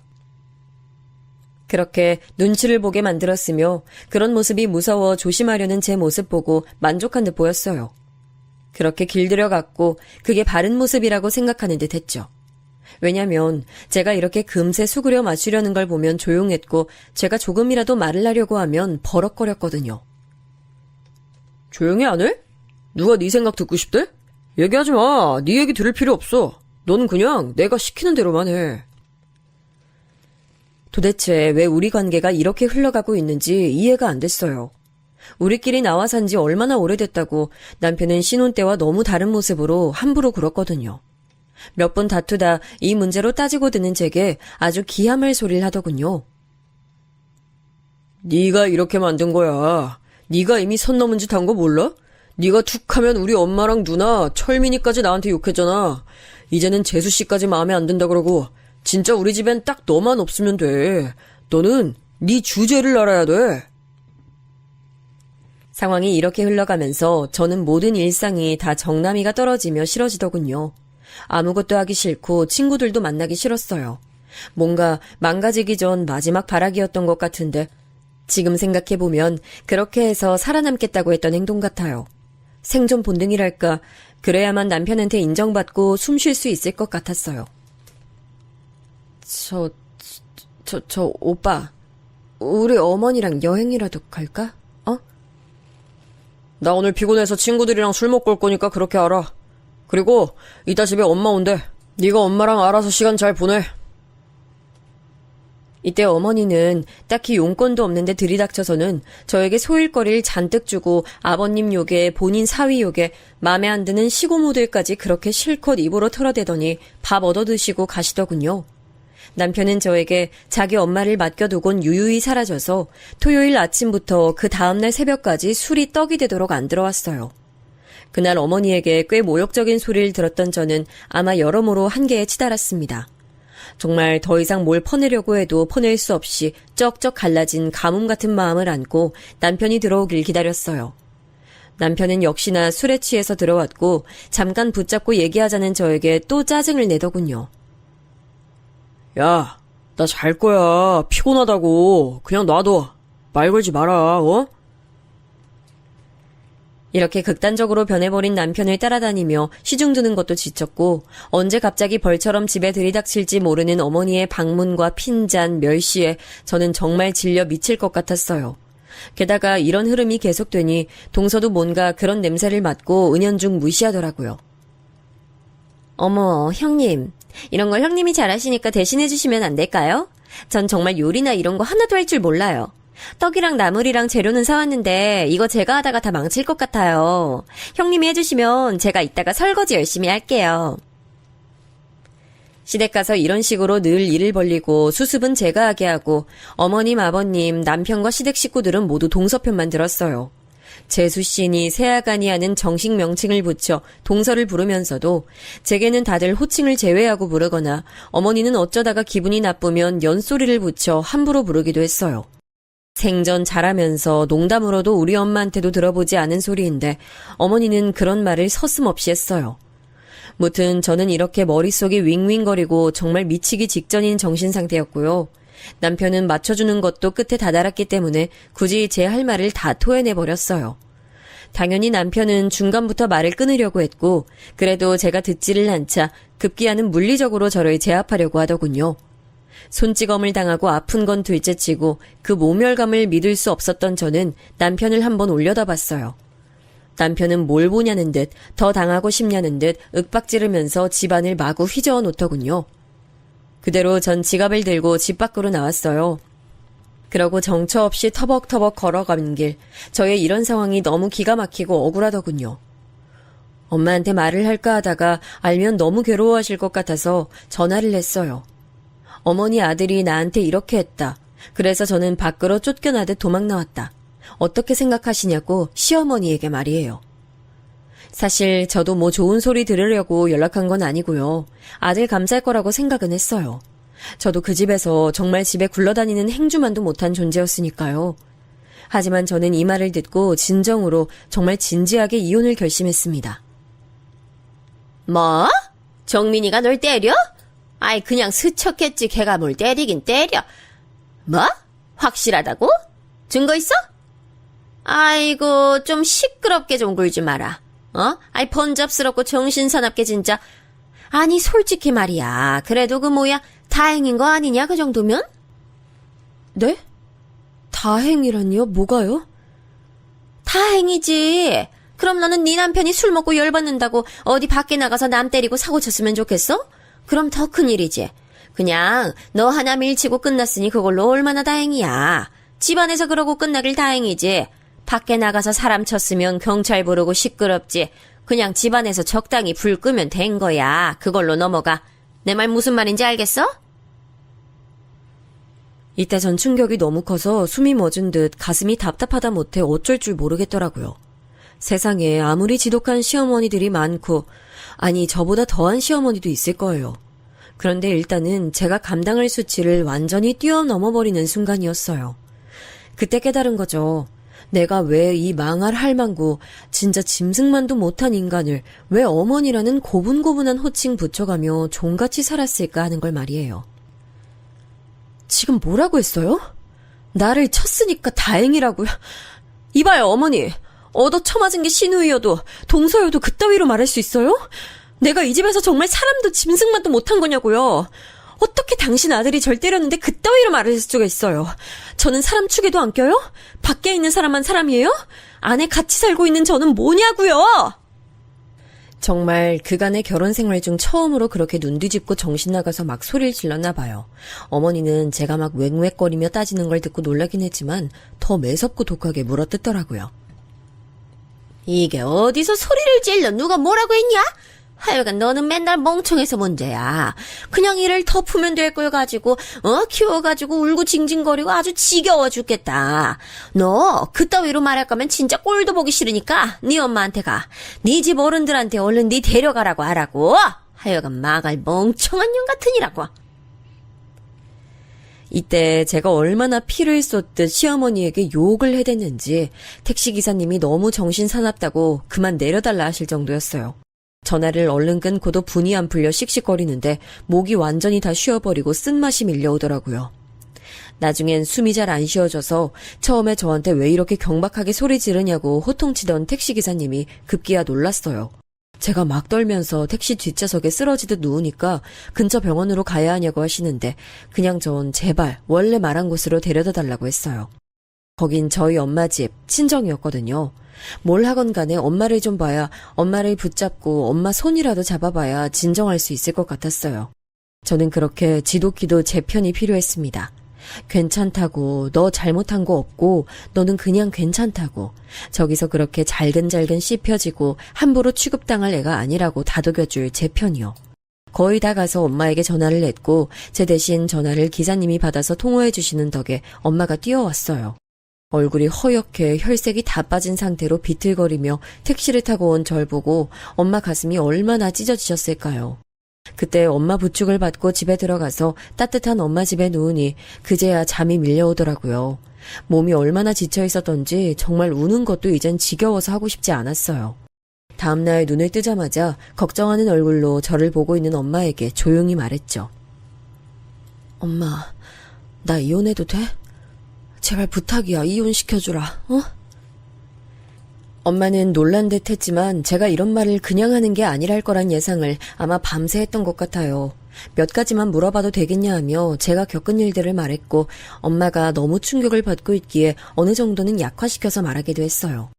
Speaker 2: 그렇게 눈치를 보게 만들었으며 그런 모습이 무서워 조심하려는 제 모습 보고 만족한 듯 보였어요. 그렇게 길들여갔고 그게 바른 모습이라고 생각하는 듯 했죠. 왜냐면 제가 이렇게 금세 수그려 맞추려는 걸 보면 조용했고 제가 조금이라도 말을 하려고 하면 버럭거렸거든요. 조용히 안 해? 누가 네 생각 듣고 싶대? 얘기하지 마. 네 얘기 들을 필요 없어. 너는 그냥 내가 시키는 대로만 해. 도대체 왜 우리 관계가 이렇게 흘러가고 있는지 이해가 안 됐어요. 우리끼리 나와 산 지 얼마나 오래됐다고 남편은 신혼 때와 너무 다른 모습으로 함부로 굴었거든요. 몇 번 다투다 이 문제로 따지고 드는 제게 아주 기함을 소리를 하더군요. 네가 이렇게 만든 거야. 네가 이미 선 넘은 짓 한 거 몰라? 네가 툭 하면 우리 엄마랑 누나, 철민이까지 나한테 욕했잖아. 이제는 재수씨까지 마음에 안 든다 그러고 진짜 우리 집엔 딱 너만 없으면 돼. 너는 네 주제를 알아야 돼. 상황이 이렇게 흘러가면서 저는 모든 일상이 다 정남이가 떨어지며 싫어지더군요. 아무것도 하기 싫고 친구들도 만나기 싫었어요. 뭔가 망가지기 전 마지막 발악이었던 것 같은데 지금 생각해보면 그렇게 해서 살아남겠다고 했던 행동 같아요. 생존 본능이랄까, 그래야만 남편한테 인정받고 숨 쉴 수 있을 것 같았어요. 오빠, 우리 어머니랑 여행이라도 갈까? 어? 나 오늘 피곤해서 친구들이랑 술 먹고 올 거니까 그렇게 알아. 그리고 이따 집에 엄마 온대. 네가 엄마랑 알아서 시간 잘 보내. 이때 어머니는 딱히 용건도 없는데 들이닥쳐서는 저에게 소일거리를 잔뜩 주고 아버님 욕에 본인 사위 욕에 맘에 안 드는 시고모들까지 그렇게 실컷 입으로 털어대더니 밥 얻어드시고 가시더군요. 남편은 저에게 자기 엄마를 맡겨두곤 유유히 사라져서 토요일 아침부터 그 다음날 새벽까지 술이 떡이 되도록 안 들어왔어요. 그날 어머니에게 꽤 모욕적인 소리를 들었던 저는 아마 여러모로 한계에 치달았습니다. 정말 더 이상 뭘 퍼내려고 해도 퍼낼 수 없이 쩍쩍 갈라진 가뭄 같은 마음을 안고 남편이 들어오길 기다렸어요. 남편은 역시나 술에 취해서 들어왔고 잠깐 붙잡고 얘기하자는 저에게 또 짜증을 내더군요. 야, 나 잘 거야. 피곤하다고. 그냥 놔둬. 말 걸지 마라, 어? 이렇게 극단적으로 변해버린 남편을 따라다니며 시중드는 것도 지쳤고 언제 갑자기 벌처럼 집에 들이닥칠지 모르는 어머니의 방문과 핀잔, 멸시에 저는 정말 질려 미칠 것 같았어요. 게다가 이런 흐름이 계속되니 동서도 뭔가 그런 냄새를 맡고 은연중 무시하더라고요. 어머, 형님. 이런 걸 형님이 잘하시니까 대신해 주시면 안 될까요? 전 정말 요리나 이런 거 하나도 할 줄 몰라요. 떡이랑 나물이랑 재료는 사왔는데 이거 제가 하다가 다 망칠 것 같아요. 형님이 해주시면 제가 이따가 설거지 열심히 할게요. 시댁 가서 이런 식으로 늘 일을 벌리고 수습은 제가 하게 하고 어머님, 아버님, 남편과 시댁 식구들은 모두 동서편만 들었어요. 재수씨니 새아가니 하는 정식 명칭을 붙여 동서를 부르면서도 제게는 다들 호칭을 제외하고 부르거나 어머니는 어쩌다가 기분이 나쁘면 연소리를 붙여 함부로 부르기도 했어요. 생전 잘하면서 농담으로도 우리 엄마한테도 들어보지 않은 소리인데 어머니는 그런 말을 서슴없이 했어요. 무튼 저는 이렇게 머릿속이 윙윙거리고 정말 미치기 직전인 정신상태였고요. 남편은 맞춰주는 것도 끝에 다다랐기 때문에 굳이 제 할 말을 다 토해내버렸어요. 당연히 남편은 중간부터 말을 끊으려고 했고 그래도 제가 듣지를 않자 급기야는 물리적으로 저를 제압하려고 하더군요. 손찌검을 당하고 아픈 건 둘째치고 그 모멸감을 믿을 수 없었던 저는 남편을 한번 올려다봤어요. 남편은 뭘 보냐는 듯 더 당하고 싶냐는 듯 윽박지르면서 집안을 마구 휘저어 놓더군요. 그대로 전 지갑을 들고 집 밖으로 나왔어요. 그러고 정처 없이 터벅터벅 걸어가는 길, 저의 이런 상황이 너무 기가 막히고 억울하더군요. 엄마한테 말을 할까 하다가 알면 너무 괴로워하실 것 같아서 전화를 했어요. 어머니 아들이 나한테 이렇게 했다. 그래서 저는 밖으로 쫓겨나듯 도망 나왔다. 어떻게 생각하시냐고 시어머니에게 말이에요. 사실 저도 뭐 좋은 소리 들으려고 연락한 건 아니고요. 아들 감쌀 거라고 생각은 했어요. 저도 그 집에서 정말 집에 굴러다니는 행주만도 못한 존재였으니까요. 하지만 저는 이 말을 듣고 진정으로 정말 진지하게 이혼을 결심했습니다.
Speaker 3: 뭐? 정민이가 널 때려? 아이, 그냥 스쳤겠지. 걔가 뭘 때리긴 때려. 뭐? 확실하다고? 증거 있어? 아이고, 좀 시끄럽게 좀 굴지 마라. 아이, 번잡스럽고 정신사납게 진짜. 아니, 솔직히 말이야. 그래도 그 뭐야, 다행인 거 아니냐, 그 정도면?
Speaker 2: 네? 다행이라니요? 뭐가요?
Speaker 3: 다행이지. 그럼 너는 네 남편이 술 먹고 열받는다고 어디 밖에 나가서 남 때리고 사고 쳤으면 좋겠어? 그럼 더 큰일이지. 그냥 너 하나 밀치고 끝났으니 그걸로 얼마나 다행이야. 집안에서 그러고 끝나길 다행이지. 밖에 나가서 사람 쳤으면 경찰 부르고 시끄럽지. 그냥 집안에서 적당히 불 끄면 된 거야. 그걸로 넘어가. 내 말 무슨 말인지 알겠어?
Speaker 2: 이때 전 충격이 너무 커서 숨이 멎은 듯 가슴이 답답하다 못해 어쩔 줄 모르겠더라고요. 세상에 아무리 지독한 시어머니들이 많고, 아니 저보다 더한 시어머니도 있을 거예요. 그런데 일단은 제가 감당할 수치를 완전히 뛰어넘어버리는 순간이었어요. 그때 깨달은 거죠. 내가 왜 이 망할 할망구, 진짜 짐승만도 못한 인간을 왜 어머니라는 고분고분한 호칭 붙여가며 종같이 살았을까 하는 걸 말이에요. 지금 뭐라고 했어요? 나를 쳤으니까 다행이라고요? 이봐요, 어머니. 얻어 쳐맞은 게 신우이여도 동서여도 그따위로 말할 수 있어요? 내가 이 집에서 정말 사람도 짐승만도 못한 거냐고요. 어떻게 당신 아들이 절 때렸는데 그따위로 말할 수가 있어요. 저는 사람 축에도 안 껴요? 밖에 있는 사람만 사람이에요? 안에 같이 살고 있는 저는 뭐냐고요? 정말 그간의 결혼 생활 중 처음으로 그렇게 눈 뒤집고 정신 나가서 막 소리를 질렀나 봐요. 어머니는 제가 막 웽웽거리며 따지는 걸 듣고 놀라긴 했지만 더 매섭고 독하게 물어뜯더라고요.
Speaker 3: 이게 어디서 소리를 질러? 누가 뭐라고 했냐? 하여간 너는 맨날 멍청해서 문제야. 그냥 이를 덮으면 될 걸 가지고 키워가지고 울고 징징거리고 아주 지겨워 죽겠다. 너 그따위로 말할 거면 진짜 꼴도 보기 싫으니까 네 엄마한테 가. 네 집 어른들한테 얼른 네 데려가라고 하라고. 하여간 망할 멍청한 년 같으니라고.
Speaker 2: 이때 제가 얼마나 피를 쏟듯 시어머니에게 욕을 해댔는지 택시기사님이 너무 정신 사납다고 그만 내려달라 하실 정도였어요. 전화를 얼른 끊고도 분이 안 풀려 씩씩거리는데 목이 완전히 다 쉬어버리고 쓴맛이 밀려오더라고요. 나중엔 숨이 잘 안 쉬어져서 처음에 저한테 왜 이렇게 경박하게 소리 지르냐고 호통치던 택시기사님이 급기야 놀랐어요. 제가 막 떨면서 택시 뒷좌석에 쓰러지듯 누우니까 근처 병원으로 가야 하냐고 하시는데 그냥 전 제발 원래 말한 곳으로 데려다 달라고 했어요. 거긴 저희 엄마 집, 친정이었거든요. 뭘 하건 간에 엄마를 좀 봐야, 엄마를 붙잡고 엄마 손이라도 잡아봐야 진정할 수 있을 것 같았어요. 저는 그렇게 지독히도 제 편이 필요했습니다. 괜찮다고, 너 잘못한 거 없고, 너는 그냥 괜찮다고, 저기서 그렇게 잘근잘근 씹혀지고 함부로 취급당할 애가 아니라고 다독여줄 제 편이요. 거의 다 가서 엄마에게 전화를 냈고 제 대신 전화를 기사님이 받아서 통화해 주시는 덕에 엄마가 뛰어왔어요. 얼굴이 허옇게 혈색이 다 빠진 상태로 비틀거리며 택시를 타고 온 절 보고 엄마 가슴이 얼마나 찢어지셨을까요. 그때 엄마 부축을 받고 집에 들어가서 따뜻한 엄마 집에 누우니 그제야 잠이 밀려오더라고요. 몸이 얼마나 지쳐 있었던지 정말 우는 것도 이젠 지겨워서 하고 싶지 않았어요. 다음날 눈을 뜨자마자 걱정하는 얼굴로 저를 보고 있는 엄마에게 조용히 말했죠. 엄마, 나 이혼해도 돼? 제발 부탁이야, 이혼시켜주라, 어? 엄마는 놀란 듯 했지만 제가 이런 말을 그냥 하는 게 아니랄 거란 예상을 아마 밤새 했던 것 같아요. 몇 가지만 물어봐도 되겠냐 하며 제가 겪은 일들을 말했고 엄마가 너무 충격을 받고 있기에 어느 정도는 약화시켜서 말하기도 했어요.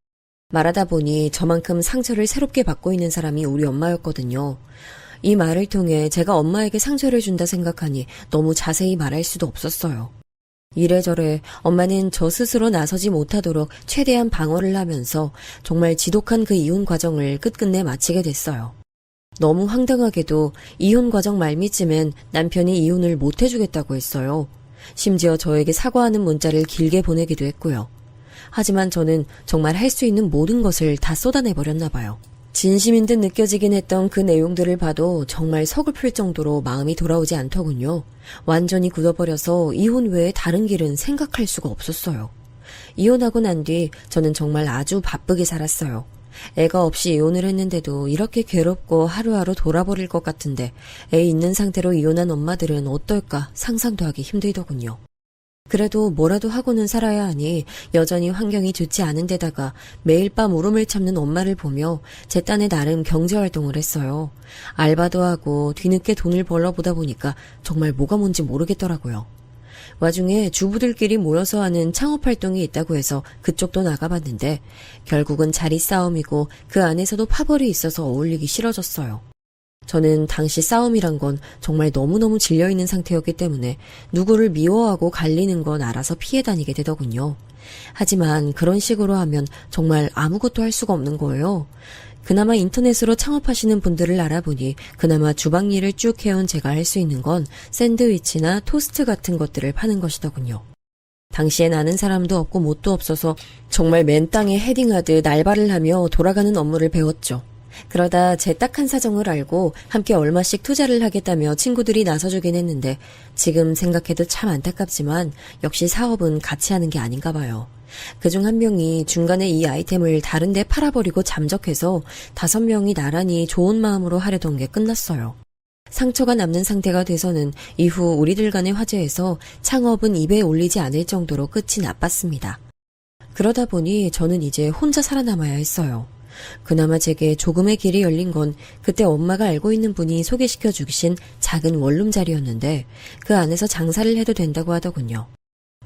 Speaker 2: 말하다 보니 저만큼 상처를 새롭게 받고 있는 사람이 우리 엄마였거든요. 이 말을 통해 제가 엄마에게 상처를 준다 생각하니 너무 자세히 말할 수도 없었어요. 이래저래 엄마는 저 스스로 나서지 못하도록 최대한 방어를 하면서 정말 지독한 그 이혼 과정을 끝끝내 마치게 됐어요. 너무 황당하게도 이혼 과정 말미쯤엔 남편이 이혼을 못 해주겠다고 했어요. 심지어 저에게 사과하는 문자를 길게 보내기도 했고요. 하지만 저는 정말 할 수 있는 모든 것을 다 쏟아내버렸나 봐요. 진심인 듯 느껴지긴 했던 그 내용들을 봐도 정말 서글플 정도로 마음이 돌아오지 않더군요. 완전히 굳어버려서 이혼 외에 다른 길은 생각할 수가 없었어요. 이혼하고 난 뒤 저는 정말 아주 바쁘게 살았어요. 애가 없이 이혼을 했는데도 이렇게 괴롭고 하루하루 돌아버릴 것 같은데 애 있는 상태로 이혼한 엄마들은 어떨까 상상도 하기 힘들더군요. 그래도 뭐라도 하고는 살아야 하니 여전히 환경이 좋지 않은 데다가 매일 밤 울음을 참는 엄마를 보며 제 딴에 나름 경제활동을 했어요. 알바도 하고 뒤늦게 돈을 벌러보다 보니까 정말 뭐가 뭔지 모르겠더라고요. 와중에 주부들끼리 모여서 하는 창업활동이 있다고 해서 그쪽도 나가봤는데 결국은 자리 싸움이고 그 안에서도 파벌이 있어서 어울리기 싫어졌어요. 저는 당시 싸움이란 건 정말 너무너무 질려있는 상태였기 때문에 누구를 미워하고 갈리는 건 알아서 피해 다니게 되더군요. 하지만 그런 식으로 하면 정말 아무것도 할 수가 없는 거예요. 그나마 인터넷으로 창업하시는 분들을 알아보니 그나마 주방 일을 쭉 해온 제가 할 수 있는 건 샌드위치나 토스트 같은 것들을 파는 것이더군요. 당시엔 아는 사람도 없고 뭣도 없어서 정말 맨 땅에 헤딩하듯 알바를 하며 돌아가는 업무를 배웠죠. 그러다 제 딱한 사정을 알고 함께 얼마씩 투자를 하겠다며 친구들이 나서주긴 했는데 지금 생각해도 참 안타깝지만 역시 사업은 같이 하는 게 아닌가 봐요. 그중 한 명이 중간에 이 아이템을 다른 데 팔아버리고 잠적해서 5명이 나란히 좋은 마음으로 하려던 게 끝났어요. 상처가 남는 상태가 돼서는 이후 우리들 간의 화제에서 창업은 입에 올리지 않을 정도로 끝이 나빴습니다. 그러다 보니 저는 이제 혼자 살아남아야 했어요. 그나마 제게 조금의 길이 열린 건 그때 엄마가 알고 있는 분이 소개시켜 주신 작은 원룸 자리였는데 그 안에서 장사를 해도 된다고 하더군요.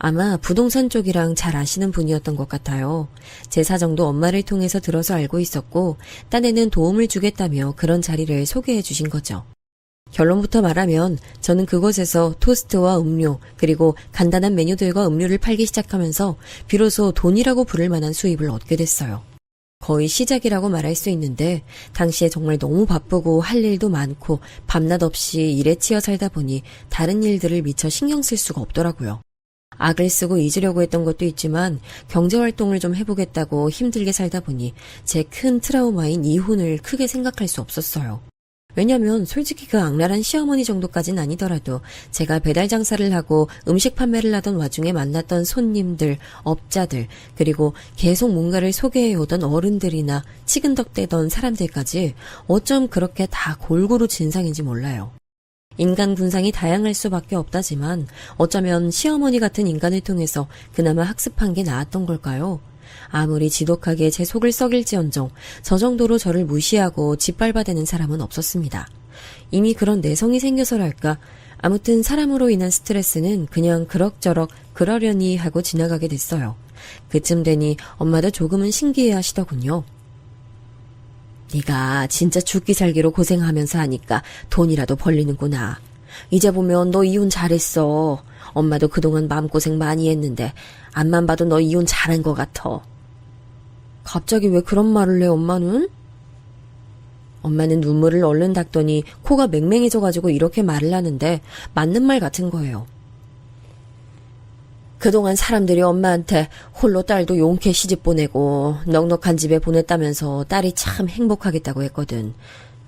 Speaker 2: 아마 부동산 쪽이랑 잘 아시는 분이었던 것 같아요. 제 사정도 엄마를 통해서 들어서 알고 있었고 딴에는 도움을 주겠다며 그런 자리를 소개해 주신 거죠. 결론부터 말하면 저는 그곳에서 토스트와 음료 그리고 간단한 메뉴들과 음료를 팔기 시작하면서 비로소 돈이라고 부를 만한 수입을 얻게 됐어요. 거의 시작이라고 말할 수 있는데 당시에 정말 너무 바쁘고 할 일도 많고 밤낮 없이 일에 치여 살다 보니 다른 일들을 미처 신경 쓸 수가 없더라고요. 악을 쓰고 잊으려고 했던 것도 있지만 경제활동을 좀 해보겠다고 힘들게 살다 보니 제 큰 트라우마인 이혼을 크게 생각할 수 없었어요. 왜냐면 솔직히 그 악랄한 시어머니 정도까진 아니더라도 제가 배달 장사를 하고 음식 판매를 하던 와중에 만났던 손님들, 업자들, 그리고 계속 뭔가를 소개해오던 어른들이나 치근덕대던 사람들까지 어쩜 그렇게 다 골고루 진상인지 몰라요. 인간 군상이 다양할 수밖에 없다지만 어쩌면 시어머니 같은 인간을 통해서 그나마 학습한 게 나았던 걸까요? 아무리 지독하게 제 속을 썩일지언정 저 정도로 저를 무시하고 짓밟아대는 사람은 없었습니다. 이미 그런 내성이 생겨서랄까 아무튼 사람으로 인한 스트레스는 그냥 그럭저럭 그러려니 하고 지나가게 됐어요. 그쯤 되니 엄마도 조금은 신기해 하시더군요. 네가 진짜 죽기 살기로 고생하면서 하니까 돈이라도 벌리는구나. 이제 보면 너 이혼 잘했어. 엄마도 그동안 마음고생 많이 했는데 앞만 봐도 너 이혼 잘한 것 같아. 갑자기 왜 그런 말을 해, 엄마는? 엄마는 눈물을 얼른 닦더니 코가 맹맹해져가지고 이렇게 말을 하는데 맞는 말 같은 거예요. 그동안 사람들이 엄마한테 홀로 딸도 용케 시집 보내고 넉넉한 집에 보냈다면서 딸이 참 행복하겠다고 했거든.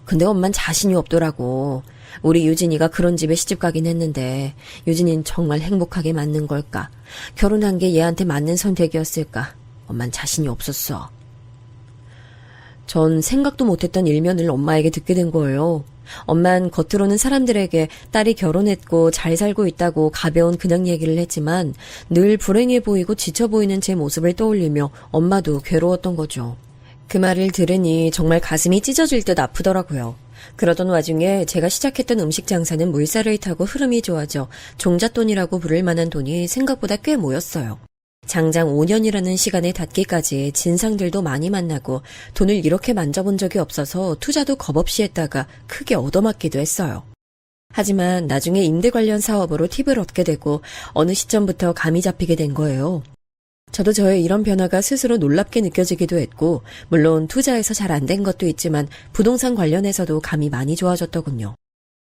Speaker 2: 근데 엄만 자신이 없더라고. 우리 유진이가 그런 집에 시집 가긴 했는데 유진이는 정말 행복하게 맞는 걸까? 결혼한 게 얘한테 맞는 선택이었을까? 엄만 자신이 없었어. 전 생각도 못했던 일면을 엄마에게 듣게 된 거예요. 엄만 겉으로는 사람들에게 딸이 결혼했고 잘 살고 있다고 가벼운 그냥 얘기를 했지만 늘 불행해 보이고 지쳐 보이는 제 모습을 떠올리며 엄마도 괴로웠던 거죠. 그 말을 들으니 정말 가슴이 찢어질 듯 아프더라고요. 그러던 와중에 제가 시작했던 음식 장사는 물살을 타고 흐름이 좋아져 종잣돈이라고 부를 만한 돈이 생각보다 꽤 모였어요. 장장 5년이라는 시간에 닿기까지 진상들도 많이 만나고 돈을 이렇게 만져본 적이 없어서 투자도 겁없이 했다가 크게 얻어맞기도 했어요. 하지만 나중에 임대 관련 사업으로 팁을 얻게 되고 어느 시점부터 감이 잡히게 된 거예요. 저도 저의 이런 변화가 스스로 놀랍게 느껴지기도 했고 물론 투자에서 잘 안 된 것도 있지만 부동산 관련해서도 감이 많이 좋아졌더군요.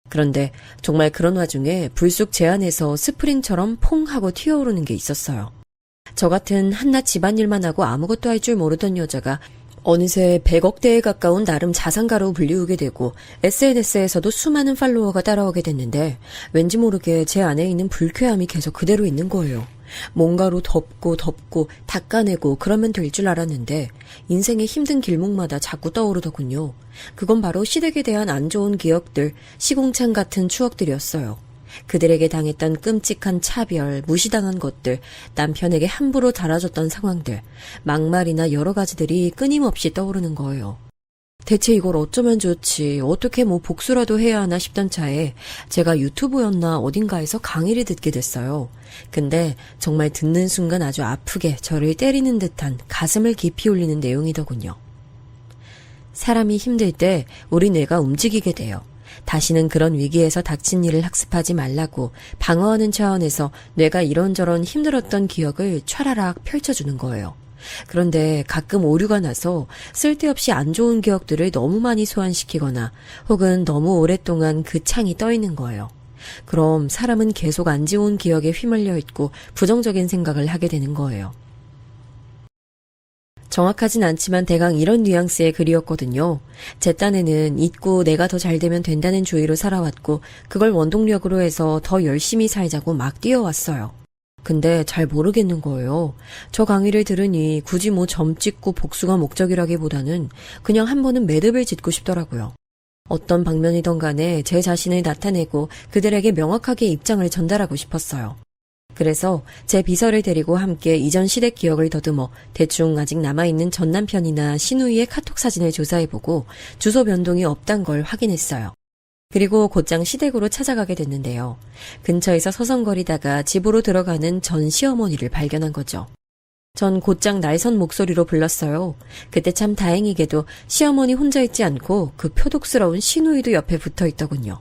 Speaker 2: 그런데 정말 그런 와중에 불쑥 제 안에서 스프링처럼 퐁 하고 튀어오르는 게 있었어요. 저 같은 한낱 집안일만 하고 아무것도 할 줄 모르던 여자가 어느새 100억대에 가까운 나름 자산가로 불리우게 되고 SNS에서도 수많은 팔로워가 따라오게 됐는데 왠지 모르게 제 안에 있는 불쾌함이 계속 그대로 있는 거예요. 뭔가로 덮고 닦아내고 그러면 될 줄 알았는데 인생의 힘든 길목마다 자꾸 떠오르더군요. 그건 바로 시댁에 대한 안 좋은 기억들, 시궁창 같은 추억들이었어요. 그들에게 당했던 끔찍한 차별, 무시당한 것들, 남편에게 함부로 달아줬던 상황들, 막말이나 여러 가지들이 끊임없이 떠오르는 거예요. 대체 이걸 어쩌면 좋지, 어떻게 복수라도 해야 하나 싶던 차에 제가 유튜브였나 어딘가에서 강의를 듣게 됐어요. 근데 정말 듣는 순간 아주 아프게 저를 때리는 듯한 가슴을 깊이 울리는 내용이더군요. 사람이 힘들 때 우리 뇌가 움직이게 돼요. 다시는 그런 위기에서 닥친 일을 학습하지 말라고 방어하는 차원에서 뇌가 이런저런 힘들었던 기억을 촤라락 펼쳐주는 거예요. 그런데 가끔 오류가 나서 쓸데없이 안 좋은 기억들을 너무 많이 소환시키거나 혹은 너무 오랫동안 그 창이 떠 있는 거예요. 그럼 사람은 계속 안 좋은 기억에 휘말려 있고 부정적인 생각을 하게 되는 거예요. 정확하진 않지만 대강 이런 뉘앙스의 글이었거든요. 제 딴에는 잊고 내가 더 잘되면 된다는 주의로 살아왔고 그걸 원동력으로 해서 더 열심히 살자고 막 뛰어왔어요. 근데 잘 모르겠는 거예요. 저 강의를 들으니 굳이 점 찍고 복수가 목적이라기보다는 그냥 한 번은 매듭을 짓고 싶더라고요. 어떤 방면이든 간에 제 자신을 나타내고 그들에게 명확하게 입장을 전달하고 싶었어요. 그래서 제 비서를 데리고 함께 이전 시댁 기억을 더듬어 대충 아직 남아있는 전 남편이나 시누이의 카톡 사진을 조사해보고 주소 변동이 없단 걸 확인했어요. 그리고 곧장 시댁으로 찾아가게 됐는데요. 근처에서 서성거리다가 집으로 들어가는 전 시어머니를 발견한 거죠. 전 곧장 날선 목소리로 불렀어요. 그때 참 다행히게도 시어머니 혼자 있지 않고 그 표독스러운 시누이도 옆에 붙어 있더군요.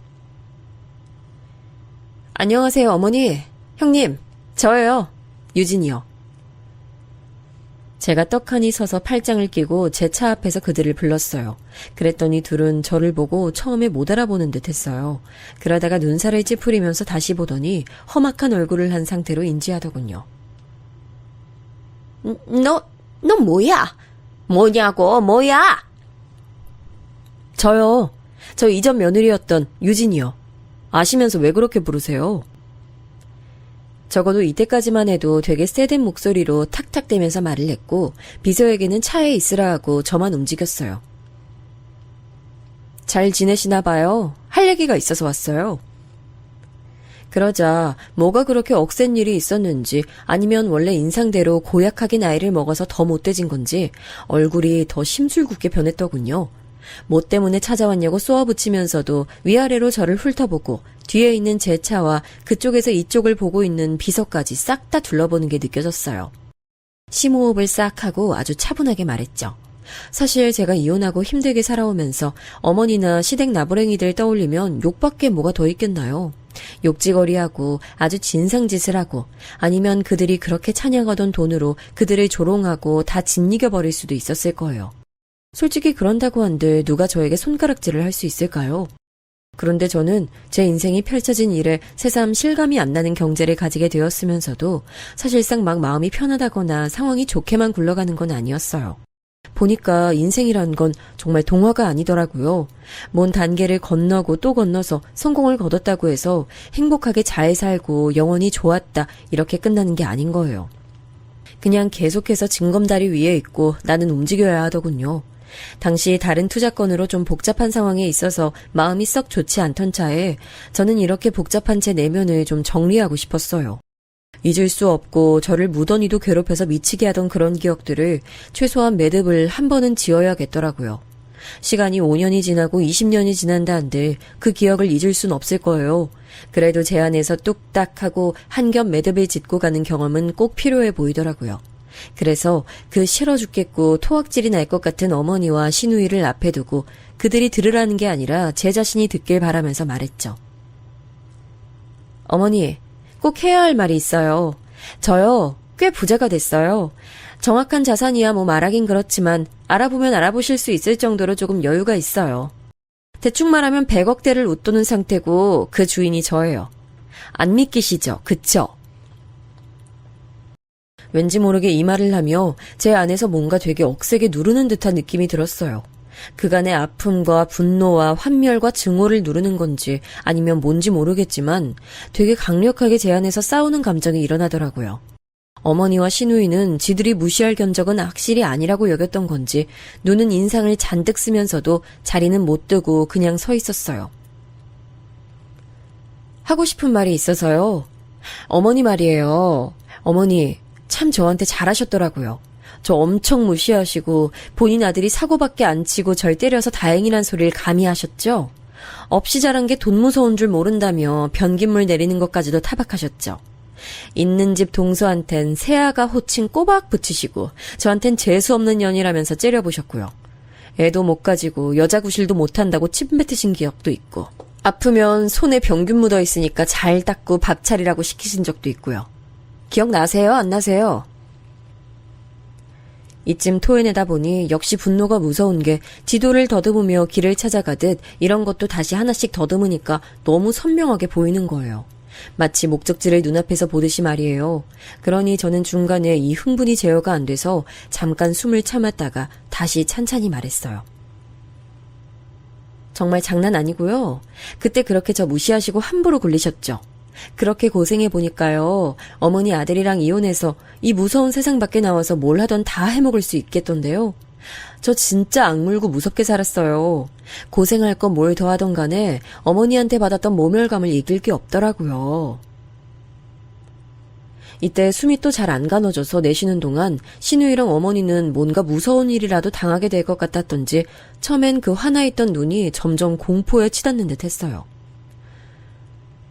Speaker 2: 안녕하세요, 어머니. 형님, 저예요. 유진이요. 제가 떡하니 서서 팔짱을 끼고 제 차 앞에서 그들을 불렀어요. 그랬더니 둘은 저를 보고 처음에 못 알아보는 듯 했어요. 그러다가 눈살을 찌푸리면서 다시 보더니 험악한 얼굴을 한 상태로 인지하더군요.
Speaker 3: 너 뭐야? 뭐냐고, 뭐야?
Speaker 2: 저요. 저 이전 며느리였던 유진이요. 아시면서 왜 그렇게 부르세요? 적어도 이때까지만 해도 되게 세된 목소리로 탁탁대면서 말을 했고 비서에게는 차에 있으라 하고 저만 움직였어요. 잘 지내시나 봐요. 할 얘기가 있어서 왔어요. 그러자 뭐가 그렇게 억센 일이 있었는지 아니면 원래 인상대로 고약하게 나이를 먹어서 더 못돼진 건지 얼굴이 더 심술궂게 변했더군요. 뭐 때문에 찾아왔냐고 쏘아붙이면서도 위아래로 저를 훑어보고 뒤에 있는 제 차와 그쪽에서 이쪽을 보고 있는 비서까지 싹 다 둘러보는 게 느껴졌어요. 심호흡을 싹 하고 아주 차분하게 말했죠. 사실 제가 이혼하고 힘들게 살아오면서 어머니나 시댁 나부랭이들 떠올리면 욕밖에 뭐가 더 있겠나요? 욕지거리하고 아주 진상짓을 하고 아니면 그들이 그렇게 찬양하던 돈으로 그들을 조롱하고 다 짓이겨버릴 수도 있었을 거예요. 솔직히 그런다고 한들 누가 저에게 손가락질을 할 수 있을까요? 그런데 저는 제 인생이 펼쳐진 일에 새삼 실감이 안 나는 경제를 가지게 되었으면서도 사실상 막 마음이 편하다거나 상황이 좋게만 굴러가는 건 아니었어요. 보니까 인생이란 건 정말 동화가 아니더라고요. 먼 단계를 건너고 또 건너서 성공을 거뒀다고 해서 행복하게 잘 살고 영원히 좋았다 이렇게 끝나는 게 아닌 거예요. 그냥 계속해서 징검다리 위에 있고 나는 움직여야 하더군요. 당시 다른 투자건으로 좀 복잡한 상황에 있어서 마음이 썩 좋지 않던 차에 저는 이렇게 복잡한 제 내면을 좀 정리하고 싶었어요. 잊을 수 없고 저를 무던히도 괴롭혀서 미치게 하던 그런 기억들을 최소한 매듭을 한 번은 지어야겠더라고요. 시간이 5년이 지나고 20년이 지난다 한들 그 기억을 잊을 순 없을 거예요. 그래도 제 안에서 뚝딱 하고 한 겹 매듭을 짓고 가는 경험은 꼭 필요해 보이더라고요. 그래서 그 싫어 죽겠고 토악질이 날 것 같은 어머니와 시누이를 앞에 두고 그들이 들으라는 게 아니라 제 자신이 듣길 바라면서 말했죠. 어머니, 꼭 해야 할 말이 있어요. 저요, 꽤 부자가 됐어요. 정확한 자산이야 말하긴 그렇지만 알아보면 알아보실 수 있을 정도로 조금 여유가 있어요. 대충 말하면 100억대를 웃도는 상태고 그 주인이 저예요. 안 믿기시죠? 그쵸? 왠지 모르게 이 말을 하며 제 안에서 뭔가 되게 억세게 누르는 듯한 느낌이 들었어요. 그간의 아픔과 분노와 환멸과 증오를 누르는 건지 아니면 뭔지 모르겠지만 되게 강력하게 제 안에서 싸우는 감정이 일어나더라고요. 어머니와 시누이는 지들이 무시할 견적은 악실이 아니라고 여겼던 건지 눈은 인상을 잔뜩 쓰면서도 자리는 못 뜨고 그냥 서 있었어요. 하고 싶은 말이 있어서요. 어머니 말이에요. 어머니 참 저한테 잘하셨더라고요. 저 엄청 무시하시고 본인 아들이 사고밖에 안 치고 절 때려서 다행이란 소리를 감히 하셨죠? 없이 자란 게 돈 무서운 줄 모른다며 변기물 내리는 것까지도 타박하셨죠. 있는 집 동서한텐 새아가 호칭 꼬박 붙이시고 저한텐 재수없는 년이라면서 째려보셨고요. 애도 못 가지고 여자 구실도 못한다고 침 뱉으신 기억도 있고 아프면 손에 병균 묻어 있으니까 잘 닦고 밥 차리라고 시키신 적도 있고요. 기억나세요? 안 나세요? 이쯤 토해내다 보니 역시 분노가 무서운 게 지도를 더듬으며 길을 찾아가듯 이런 것도 다시 하나씩 더듬으니까 너무 선명하게 보이는 거예요. 마치 목적지를 눈앞에서 보듯이 말이에요. 그러니 저는 중간에 이 흥분이 제어가 안 돼서 잠깐 숨을 참았다가 다시 찬찬히 말했어요. 정말 장난 아니고요. 그때 그렇게 저 무시하시고 함부로 굴리셨죠. 그렇게 고생해 보니까요. 어머니 아들이랑 이혼해서 이 무서운 세상 밖에 나와서 뭘 하던 다 해먹을 수 있겠던데요. 저 진짜 악물고 무섭게 살았어요. 고생할 건 뭘 더 하던 간에 어머니한테 받았던 모멸감을 이길 게 없더라고요. 이때 숨이 또 잘 안 가눠져서 내쉬는 동안 신우이랑 어머니는 뭔가 무서운 일이라도 당하게 될 것 같았던지 처음엔 그 화나있던 눈이 점점 공포에 치닫는 듯 했어요.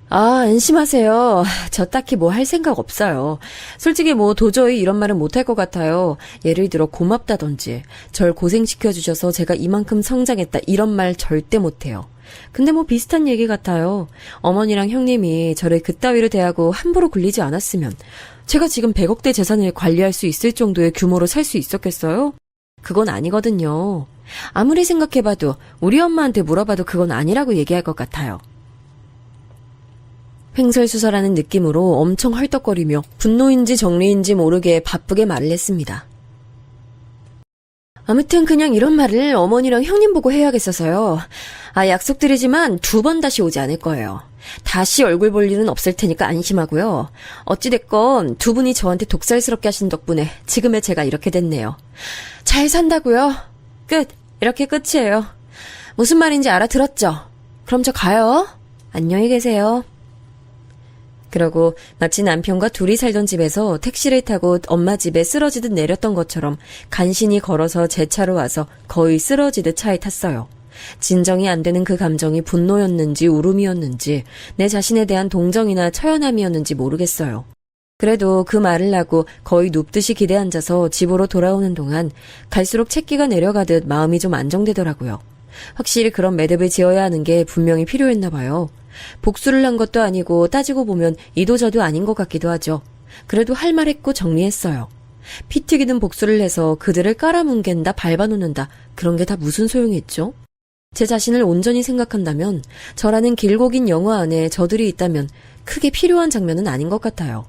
Speaker 2: 아, 안심하세요. 저 딱히 뭐 할 생각 없어요. 솔직히 뭐 도저히 이런 말은 못할 것 같아요. 예를 들어 고맙다던지 절 고생시켜주셔서 제가 이만큼 성장했다 이런 말 절대 못해요. 근데 뭐 비슷한 얘기 같아요. 어머니랑 형님이 저를 그따위로 대하고 함부로 굴리지 않았으면 제가 지금 100억대 재산을 관리할 수 있을 정도의 규모로 살 수 있었겠어요? 그건 아니거든요. 아무리 생각해봐도 우리 엄마한테 물어봐도 그건 아니라고 얘기할 것 같아요. 횡설수설하는 느낌으로 엄청 헐떡거리며 분노인지 정리인지 모르게 바쁘게 말을 했습니다. 아무튼 그냥 이런 말을 어머니랑 형님 보고 해야겠어서요. 아, 약속드리지만 2번 다시 오지 않을 거예요. 다시 얼굴 볼 일은 없을 테니까 안심하고요. 어찌됐건 2분이 저한테 독살스럽게 하신 덕분에 지금의 제가 이렇게 됐네요. 잘 산다고요? 끝. 이렇게 끝이에요. 무슨 말인지 알아들었죠? 그럼 저 가요. 안녕히 계세요. 그러고 마치 남편과 둘이 살던 집에서 택시를 타고 엄마 집에 쓰러지듯 내렸던 것처럼 간신히 걸어서 제 차로 와서 거의 쓰러지듯 차에 탔어요. 진정이 안 되는 그 감정이 분노였는지 울음이었는지 내 자신에 대한 동정이나 처연함이었는지 모르겠어요. 그래도 그 말을 하고 거의 눕듯이 기대 앉아서 집으로 돌아오는 동안 갈수록 채기가 내려가듯 마음이 좀 안정되더라고요. 확실히 그런 매듭을 지어야 하는 게 분명히 필요했나 봐요. 복수를 한 것도 아니고 따지고 보면 이도저도 아닌 것 같기도 하죠. 그래도 할 말 했고 정리했어요. 피 튀기는 복수를 해서 그들을 깔아뭉갠다 밟아놓는다 그런 게 다 무슨 소용이 있죠? 제 자신을 온전히 생각한다면 저라는 길고 긴 영화 안에 저들이 있다면 크게 필요한 장면은 아닌 것 같아요.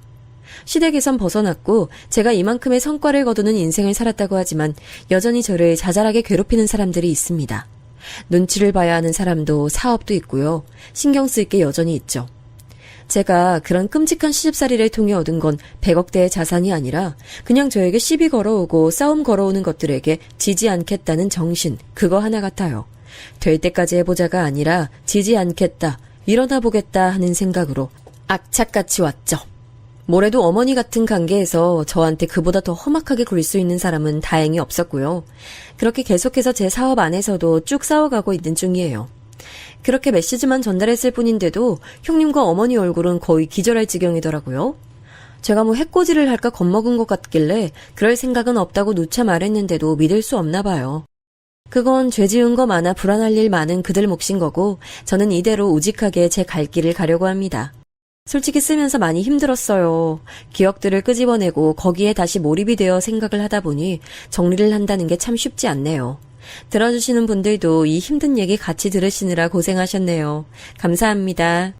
Speaker 2: 시댁에선 벗어났고 제가 이만큼의 성과를 거두는 인생을 살았다고 하지만 여전히 저를 자잘하게 괴롭히는 사람들이 있습니다. 눈치를 봐야 하는 사람도 사업도 있고요. 신경 쓸 게 여전히 있죠. 제가 그런 끔찍한 시집살이를 통해 얻은 건 100억대의 자산이 아니라 그냥 저에게 시비 걸어오고 싸움 걸어오는 것들에게 지지 않겠다는 정신, 그거 하나 같아요. 될 때까지 해보자가 아니라 지지 않겠다, 일어나 보겠다 하는 생각으로 악착같이 왔죠. 뭐래도 어머니 같은 관계에서 저한테 그보다 더 험악하게 굴 수 있는 사람은 다행히 없었고요. 그렇게 계속해서 제 사업 안에서도 쭉 싸워가고 있는 중이에요. 그렇게 메시지만 전달했을 뿐인데도 형님과 어머니 얼굴은 거의 기절할 지경이더라고요. 제가 뭐 해코지를 할까 겁먹은 것 같길래 그럴 생각은 없다고 누차 말했는데도 믿을 수 없나 봐요. 그건 죄 지은 거 많아 불안할 일 많은 그들 몫인 거고 저는 이대로 우직하게 제 갈 길을 가려고 합니다. 솔직히 쓰면서 많이 힘들었어요. 기억들을 끄집어내고 거기에 다시 몰입이 되어 생각을 하다 보니 정리를 한다는 게 참 쉽지 않네요. 들어주시는 분들도 이 힘든 얘기 같이 들으시느라 고생하셨네요. 감사합니다.